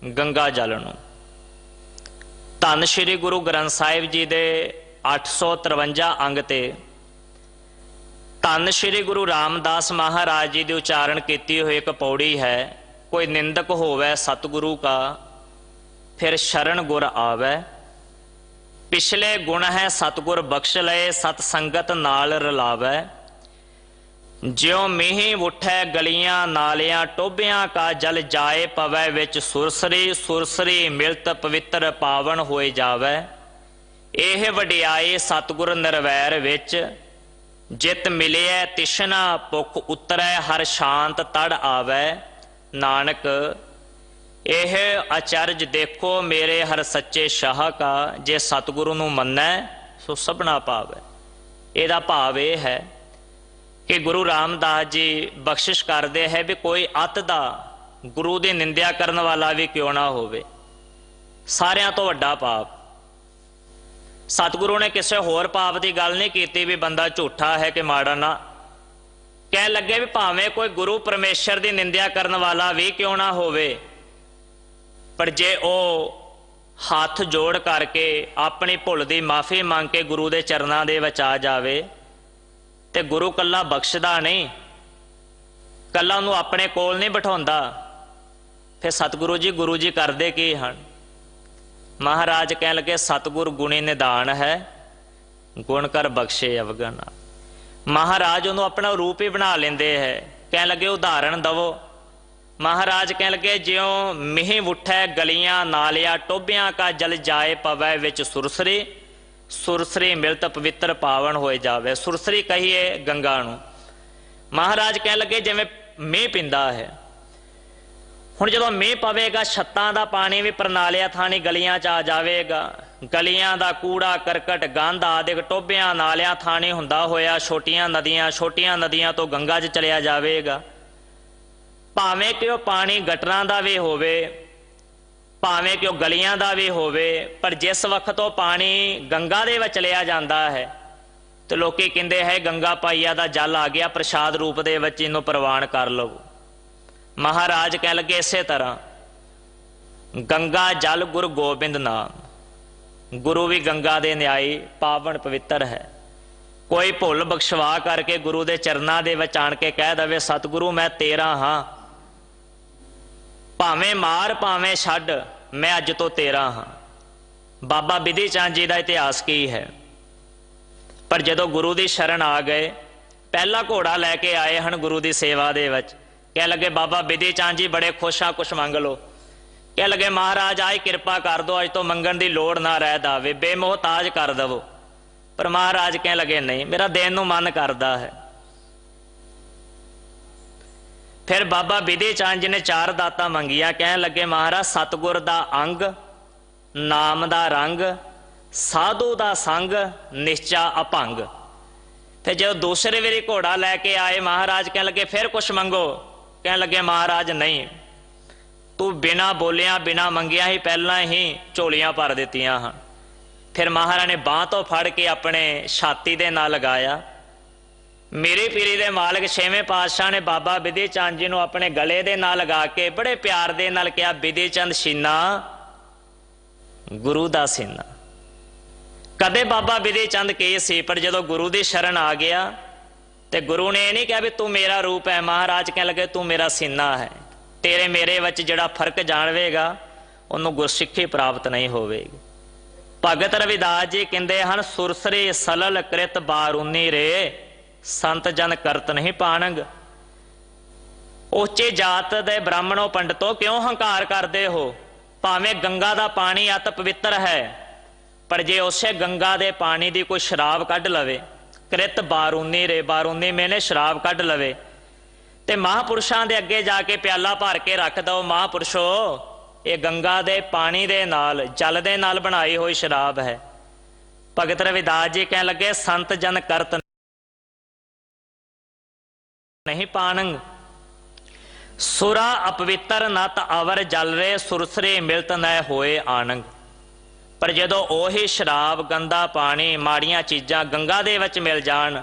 ਗੰਗਾ ਜਲ ਨੂੰ। ਧੰਨ ਸ਼੍ਰੀ ਗੁਰੂ ਗ੍ਰੰਥ ਸਾਹਿਬ ਜੀ ਦੇ 853 ਅੰਗ ਤੇ ਧੰਨ ਸ਼੍ਰੀ ਗੁਰੂ ਰਾਮਦਾਸ ਮਹਾਰਾਜ ਜੀ ਦੀ ਉਚਾਰਨ ਕੀਤੀ ਹੋਈ ਇੱਕ ਪੌੜੀ ਹੈ, ਕੋਈ ਨਿੰਦਕ ਹੋਵੇ ਸਤਿਗੁਰੂ ਕਾ, ਫਿਰ ਸ਼ਰਨ ਗੁਰ ਆਵੈ। ਪਿਛਲੇ ਗੁਣ ਹੈ ਸਤਿਗੁਰ ਬਖਸ਼ ਲਏ, ਸਤ ਸੰਗਤ ਨਾਲ ਰਲਾਵੈ। ਜਿਉ ਮੀਂਹ ਉੱਠੈ ਗਲੀਆਂ ਨਾਲਿਆਂ, ਟੋਭਿਆਂ ਕਾ ਜਲ ਜਾਏ ਪਵੈ ਵਿੱਚ ਸੁਰਸਰੀ। ਸੁਰਸਰੀ ਮਿਲਤ ਪਵਿੱਤਰ ਪਾਵਨ ਹੋਏ ਜਾਵੈ। ਇਹ ਵਡਿਆਈ ਸਤਿਗੁਰ ਨਿਰਵੈਰ ਵਿੱਚ, ਜਿਤ ਮਿਲਿਐ ਤਿਸ਼ਨਾ ਭੁਖ ਉਤਰੈ, ਹਰ ਸ਼ਾਂਤ ਤੜ ਆਵੈ। ਨਾਨਕ ਇਹ ਅਚਰਜ ਦੇਖੋ ਮੇਰੇ ਹਰ ਸੱਚੇ ਸ਼ਾਹ ਕਾ, ਜੇ ਸਤਿਗੁਰੂ ਨੂੰ ਮੰਨੈ ਸੋ ਸਭਨਾ ਪਾਵੈ। ਇਹਦਾ ਭਾਵ ਇਹ ਹੈ ਕਿ ਗੁਰੂ ਰਾਮਦਾਸ ਜੀ ਬਖਸ਼ਿਸ਼ ਕਰਦੇ ਹੈ ਵੀ ਕੋਈ ਅੱਤ ਦਾ ਗੁਰੂ ਦੀ ਨਿੰਦਿਆ ਕਰਨ ਵਾਲਾ ਵੀ ਕਿਉਂ ਨਾ ਹੋਵੇ, ਸਾਰਿਆਂ ਤੋਂ ਵੱਡਾ ਪਾਪ। ਸਤਿਗੁਰੂ ਨੇ ਕਿਸੇ ਹੋਰ ਪਾਪ ਦੀ ਗੱਲ ਨਹੀਂ ਕੀਤੀ ਵੀ ਬੰਦਾ ਝੂਠਾ ਹੈ ਕਿ ਮਾੜਾ ਨਾ। ਕਹਿਣ ਲੱਗੇ ਵੀ ਭਾਵੇਂ ਕੋਈ ਗੁਰੂ ਪਰਮੇਸ਼ਰ ਦੀ ਨਿੰਦਿਆ ਕਰਨ ਵਾਲਾ ਵੀ ਕਿਉਂ ਨਾ ਹੋਵੇ, ਪਰ ਜੇ ਉਹ ਹੱਥ ਜੋੜ ਕਰਕੇ ਆਪਣੀ ਭੁੱਲ ਦੀ ਮਾਫੀ ਮੰਗ ਕੇ ਗੁਰੂ ਦੇ ਚਰਨਾਂ ਦੇ ਵਿੱਚ ਆ ਜਾਵੇ ਤੇ ਗੁਰੂ ਕੱਲਾ ਬਖਸ਼ਦਾ ਨਹੀਂ, ਕੱਲਾ ਉਹਨੂੰ ਆਪਣੇ ਕੋਲ ਨਹੀਂ ਬਿਠਾਉਂਦਾ। ਫਿਰ ਸਤਿਗੁਰੂ ਜੀ ਗੁਰੂ ਜੀ ਕਰਦੇ ਕੀ ਹਨ? ਮਹਾਰਾਜ ਕਹਿਣ ਲੱਗੇ ਸਤਿਗੁਰ ਗੁਣੀ ਨਿਧਾਨ ਹੈ, ਗੁਣ ਕਰ ਬਖਸ਼ੇ ਅਵਗਨਾ। ਮਹਾਰਾਜ ਉਹਨੂੰ ਆਪਣਾ ਰੂਪ ਹੀ ਬਣਾ ਲੈਂਦੇ ਹੈ। ਕਹਿਣ ਲੱਗੇ ਉਦਾਹਰਣ ਦਵੋ। ਮਹਾਰਾਜ ਕਹਿਣ ਲੱਗੇ ਜਿਉਂ ਮੀਂਹ ਉੱਠੈ ਗਲੀਆਂ ਨਾਲਿਆਂ, ਟੋਭਿਆਂ ਕਾ ਜਲ ਜਾਏ ਪਵੈ ਵਿੱਚ ਸੁਰਸਰੀ। ਸੁਰਸਰੀ ਮਿਲਤ ਪਵਿੱਤਰ ਪਾਵਨ ਹੋਏ ਜਾਵੇ। ਸੁਰਸਰੀ ਕਹੀਏ ਗੰਗਾ ਨੂੰ। ਮਹਾਰਾਜ ਕਹਿਣ ਲੱਗੇ ਜਿਵੇਂ ਮੀਂਹ ਪਿੰਦਾ ਹੈ, ਹੁਣ ਜਦੋਂ ਮੀਂਹ ਪਵੇਗਾ ਛੱਤਾਂ ਦਾ ਪਾਣੀ ਵੀ ਪ੍ਰਣਾਲਿਆਂ ਥਾਣੀ ਗਲੀਆਂ 'ਚ ਆ ਜਾਵੇਗਾ। ਗਲੀਆਂ ਦਾ ਕੂੜਾ ਕਰਕਟ ਗੰਦ ਆਦਿਕ ਟੋਭਿਆਂ ਨਾਲਿਆਂ ਥਾਣੀ ਹੁੰਦਾ ਹੋਇਆ ਛੋਟੀਆਂ ਨਦੀਆਂ ਤੋਂ ਗੰਗਾ 'ਚ ਚਲਿਆ ਜਾਵੇਗਾ। ਭਾਵੇਂ ਕਿ ਉਹ ਪਾਣੀ ਗਟਰਾਂ ਦਾ ਵੀ ਹੋਵੇ, ਭਾਵੇਂ ਕਿ ਉਹ ਗਲੀਆਂ ਦਾ ਵੀ ਹੋਵੇ, ਪਰ ਜਿਸ ਵਕਤ ਉਹ ਪਾਣੀ ਗੰਗਾ ਦੇ ਵਿੱਚ ਚਲਿਆ ਜਾਂਦਾ ਹੈ ਤੇ ਲੋਕੀ ਕਹਿੰਦੇ ਹੈ ਗੰਗਾ ਪਾਈਆ ਦਾ ਜਲ ਆ ਗਿਆ, ਪ੍ਰਸ਼ਾਦ ਰੂਪ ਦੇ ਵਿੱਚ ਇਹਨੂੰ ਪ੍ਰਵਾਨ ਕਰ ਲਵੋ। ਮਹਾਰਾਜ ਕਹਿ ਲੱਗੇ ਇਸੇ ਤਰ੍ਹਾਂ ਗੰਗਾ ਜਲ ਗੁਰੂ ਗੋਬਿੰਦ ਨਾਮ। ਗੁਰੂ ਵੀ ਗੰਗਾ ਦੇ ਨਿਆਈ ਪਾਵਨ ਪਵਿੱਤਰ ਹੈ। ਕੋਈ ਭੁੱਲ ਬਖਸ਼ਵਾ ਕਰਕੇ ਗੁਰੂ ਦੇ ਚਰਨਾਂ ਦੇ ਵਿੱਚ ਆਣ ਕੇ ਕਹਿ ਦਵੇ ਸਤਿਗੁਰੂ ਮੈਂ ਤੇਰਾ ਹਾਂ, ਭਾਵੇਂ ਮਾਰ ਭਾਵੇਂ ਛੱਡ, ਮੈਂ ਅੱਜ ਤੋਂ ਤੇਰਾ ਹਾਂ। ਬਾਬਾ ਬਿਧੀ ਚੰਦ ਜੀ ਦਾ ਇਤਿਹਾਸ ਕੀ ਹੈ? ਪਰ ਜਦੋਂ ਗੁਰੂ ਦੀ ਸ਼ਰਨ ਆ ਗਏ, ਪਹਿਲਾ ਘੋੜਾ ਲੈ ਕੇ ਆਏ ਹਨ ਗੁਰੂ ਦੀ ਸੇਵਾ ਦੇ ਵਿੱਚ। ਕਹਿ ਲੱਗੇ ਬਾਬਾ ਬਿਧੀ ਚੰਦ ਜੀ ਬੜੇ ਖੁਸ਼ ਆ, ਕੁਛ ਮੰਗ ਲਓ। ਕਹਿ ਲੱਗੇ ਮਹਾਰਾਜ ਆਈ ਕਿਰਪਾ ਕਰ ਦਿਓ, ਅੱਜ ਤੋਂ ਮੰਗਣ ਦੀ ਲੋੜ ਨਾ ਰਹਿ ਜਾਵੇ, ਬੇਮੋਹਤਾਜ ਕਰ ਦੇਵੋ। ਪਰ ਮਹਾਰਾਜ ਕਹਿਣ ਲੱਗੇ ਨਹੀਂ, ਮੇਰਾ ਦੇਣ ਨੂੰ ਮਨ ਕਰਦਾ ਹੈ। ਫਿਰ ਬਾਬਾ ਬਿਧੀ ਚੰਦ ਜੀ ਨੇ 4 ਦਾਤਾਂ ਮੰਗੀਆਂ। ਕਹਿਣ ਲੱਗੇ ਮਹਾਰਾਜ ਸਤਿਗੁਰ ਦਾ ਅੰਗ, ਨਾਮ ਦਾ ਰੰਗ, ਸਾਧੂ ਦਾ ਸੰਗ, ਨਿਸ਼ਚਾ ਅਭੰਗ। ਫਿਰ ਜਦੋਂ ਦੂਸਰੇ ਵਾਰੀ ਘੋੜਾ ਲੈ ਕੇ ਆਏ ਮਹਾਰਾਜ ਕਹਿਣ ਲੱਗੇ ਫਿਰ ਕੁਛ ਮੰਗੋ। ਕਹਿਣ ਲੱਗੇ ਮਹਾਰਾਜ ਨਹੀਂ, ਤੂੰ ਬਿਨਾਂ ਬੋਲਿਆਂ ਬਿਨਾਂ ਮੰਗਿਆ ਹੀ ਪਹਿਲਾਂ ਹੀ ਝੋਲੀਆਂ ਭਰ ਦਿੱਤੀਆਂ ਹਨ। ਫਿਰ ਮਹਾਰਾਜ ਨੇ ਬਾਂਹ ਤੋਂ ਫੜ ਕੇ ਆਪਣੇ ਛਾਤੀ ਦੇ ਨਾਲ ਲਗਾਇਆ। ਮੇਰੀ ਪੀਰੀ ਦੇ ਮਾਲਕ 6ਵੇਂ ਪਾਤਸ਼ਾਹ ਨੇ ਬਾਬਾ ਬਿਧੀ ਚੰਦ ਜੀ ਨੂੰ ਆਪਣੇ ਗਲੇ ਦੇ ਨਾਲ ਲਗਾ ਕੇ ਬੜੇ ਪਿਆਰ ਦੇ ਨਾਲ ਕਿਹਾ ਬਿਧੀ ਚੰਦ ਸੀਨਾ ਗੁਰੂ ਦਾ ਸੀਨਾ। ਕਦੇ ਬਾਬਾ ਬਿਧੀ ਚੰਦ ਕੀ ਸੀ, ਪਰ ਜਦੋਂ ਗੁਰੂ ਦੀ ਸ਼ਰਨ ਆ ਗਿਆ ਤੇ ਗੁਰੂ ਨੇ ਇਹ ਨਹੀਂ ਕਿਹਾ ਵੀ ਤੂੰ ਮੇਰਾ ਰੂਪ ਹੈ। ਮਹਾਰਾਜ ਕਹਿਣ ਲੱਗੇ ਤੂੰ ਮੇਰਾ ਸੀਨਾ ਹੈ। ਤੇਰੇ ਮੇਰੇ ਵਿੱਚ ਜਿਹੜਾ ਫਰਕ ਜਾਣਵੇਗਾ ਉਹਨੂੰ ਗੁਰਸਿੱਖੀ ਪ੍ਰਾਪਤ ਨਹੀਂ ਹੋਵੇਗੀ। ਭਗਤ ਰਵਿਦਾਸ ਜੀ ਕਹਿੰਦੇ ਹਨ ਸੁਰਸਰੀ ਸਲਲ ਕ੍ਰਿਤ ਬਾਰੂਨੀ ਰੇ, ਸੰਤ ਜਨ ਕਰਤ ਨਹੀਂ ਪਾਣਗ। ਉੱਚੇ ਜਾਤ ਦੇ ਬ੍ਰਾਹਮਣੋ ਪੰਡਤੋ ਕਿਉਂ ਹੰਕਾਰ ਕਰਦੇ ਹੋ? ਭਾਵੇਂ ਗੰਗਾ ਦਾ ਪਾਣੀ ਅਤ ਪਵਿੱਤਰ ਹੈ, ਪਰ ਜੇ ਉਸੇ ਗੰਗਾ ਦੇ ਪਾਣੀ ਦੀ ਕੋਈ ਸ਼ਰਾਬ ਕੱਢ ਲਵੇ, ਕ੍ਰਿਤ ਬਾਰੂਨੀ ਰੇ, ਬਾਰੂਨੀ ਮੈਨੇ ਸ਼ਰਾਬ ਕੱਢ ਲਵੇ, ਤੇ ਮਹਾਂਪੁਰਸ਼ਾਂ ਦੇ ਅੱਗੇ ਜਾ ਕੇ ਪਿਆਲਾ ਭਰ ਕੇ ਰੱਖ ਦਓ, ਮਹਾਂਪੁਰਸ਼ੋ ਇਹ ਗੰਗਾ ਦੇ ਪਾਣੀ ਦੇ ਨਾਲ ਜਲ ਦੇ ਨਾਲ ਬਣਾਈ ਹੋਈ ਸ਼ਰਾਬ ਹੈ। ਭਗਤ ਰਵਿਦਾਸ ਜੀ ਕਹਿਣ ਲੱਗੇ ਸੰਤ ਜਨ ਕਰਤ नहीं पानंग, सुरा अपवित्र नत अवर जल रे सुरसरे मिलत न होए आनंग। पर जदों ओही शराब गंदा पानी माड़ियां चीज़ां गंगा दे विच मिल जाण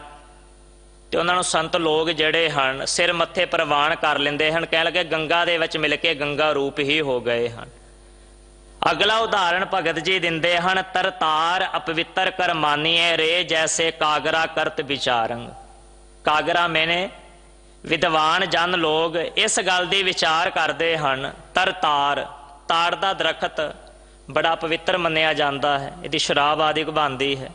ते उन्हां नूं संत लोग जिहड़े हन सिर मत्थे प्रवान कर लैंदे हन, कहण लगे गंगा दे विच मिल के गंगा रूप ही हो गए हन। अगला उदाहरण भगत जी दिंदे हन, तरतार अपवित्र कर मानिए रे जैसे कागरा करत विचारंग। कागरा मैंने विद्वान जन लोग इस गल की विचार करते हैं, तरतार ताड़ का दरखत बड़ा पवित्र मन्निया जाता है, इसकी शराब आदि बनती है।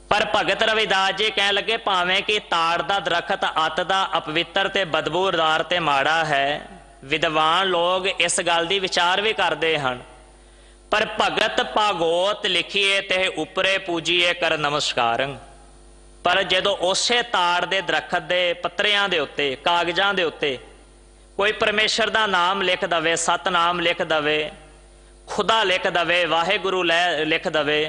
पर भगत रविदास जी कह लगे भावें कि ताड़ का दरखत अत का अपवित्र ते बदबूदार ते माड़ा है, विद्वान लोग इस गल की विचार भी करते हैं, पर भगत भागोत लिखिए ते उपरे पूजीए कर नमस्कार। पर जदों उसे ताड़ दे दरखत दे पत्रियां दे उत्ते कागजां दे उत्ते कोई परमेश्वर दा नाम लिख दवे, सतनाम लिख दवे, खुदा लिख दवे, वाहेगुरु लिख दवे,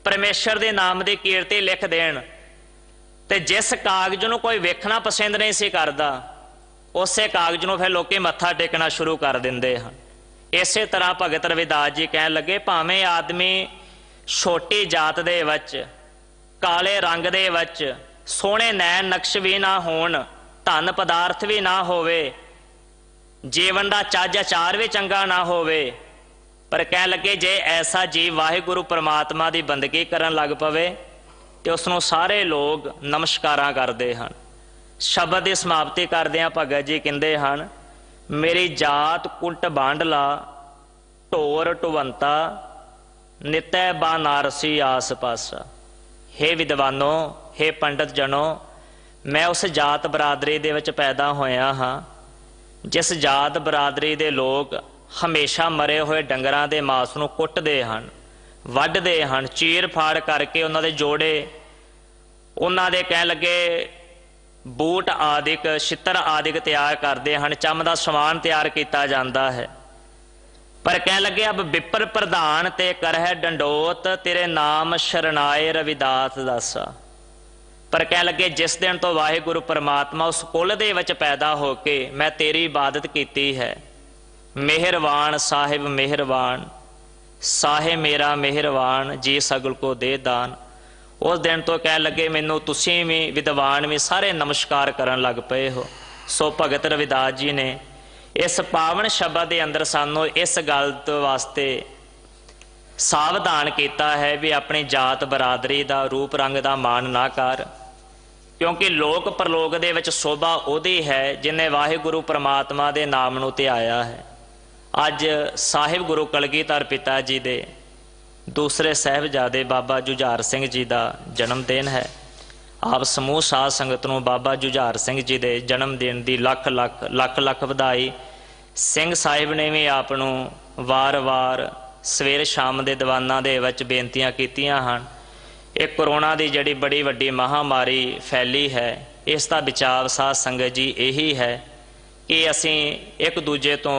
परमेश्वर दे नाम दी कीर्ति लिख देण, ते जिस कागज नूं कोई वेखना पसंद नहीं सी करदा उसे कागज नूं फिर लोकी मत्था टेकना शुरू कर दिंदे हन। इसे तरह भगत रविदास जी कहण लगे भावें आदमी छोटी जात दे विच काले रंग दे विच सोहणे नैन नक्श भी ना होण, धन पदार्थ भी ना होवे, जीवन का चज आचार भी चंगा ना होवे, पर कह लगे जे ऐसा जीव वाहिगुरु परमात्मा की बंदगी करन लग पवे तो उसनों सारे लोग नमस्कारां करते हैं। शब्द की समाप्ति करदियां भगत जी कहते हैं, मेरी जात कुंट बांडला ढोर ढुवंता नितै बानारसी आस पासा। हे विद्वानों, हे पंडित जनों, मैं उस जात बरादरी दे विच पैदा होया हाँ जिस जात बरादरी दे लोग हमेशा मरे हुए डंगरां दे मांस नूं कुटदे हन, वड्डदे हन, चीर फाड़ करके उन्हां दे जोड़े, उन्हां दे कह लगे बूट आदिक छित्र आदिक तैयार करते हैं, चम का समान तैयार किया जाता है। पर कह लगे अब विपर प्रधान ते करह डंडोत तेरे नाम शरणाए रविदास दासा। पर कह लगे जिस दिन तो वाहिगुरु परमात्मा उस कुल दे विच पैदा होके मैं तेरी इबादत की है, मेहरवान साहिब मेहरवान, साहे मेरा मेहरवान जी सगल को दे दान। उस दिन तो कह लगे मैनू तुसीं भी विद्वान भी सारे नमस्कार करन लग पे हो। सो भगत रविदास जी ने इस पावन शब्द के अंदर सानू इस गल वास्ते सावधान किया है भी अपनी जात बरादरी का रूप रंग का मान ना कर, क्योंकि लोक परलोक दे विच शोभा उहदी है जिन्हें वाहिगुरु परमात्मा के नाम नूं ध्याया है। अज साहिब गुरु कलगीधर पिता जी दे दूसरे साहिबजादे बाबा जुझार सिंह जी का जन्मदिन है। आप समूह साध संगत नूं बाबा जुझार सिंह जी के जन्मदिन की लख लख लख लख वधाई। सिंह साहिब ने भी आप वार वार सवेर शाम के दीवाना दे विच बेनतियां कीतियां हन। एक कोरोना की जिहड़ी बड़ी वड्डी महामारी फैली है, इसका बचाव साध संगत जी यही है कि असीं एक दूजे तो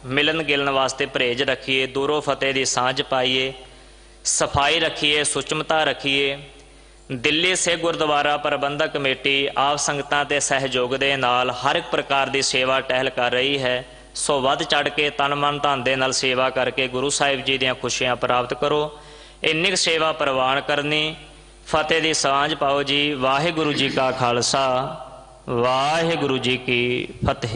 मिलन गिलन वास्ते परहेज रखीए, दूरों फतेह की सांझ पाईए, सफाई रखिए, सुचमता रखिए। दिल्ली से गुरुद्वारा प्रबंधक कमेटी आप संगतां के सहयोग के नाल हर एक प्रकार की सेवा टहल कर रही है। सो वध चढ़ के तन मन धन दे नाल सेवा करके गुरु साहिब जी दीयां खुशियां प्राप्त करो। इन्नी सेवा प्रवान करनी। फतेह की सांझ पाओ जी। वाहिगुरु जी का खालसा, वाहिगुरु जी की फतेह।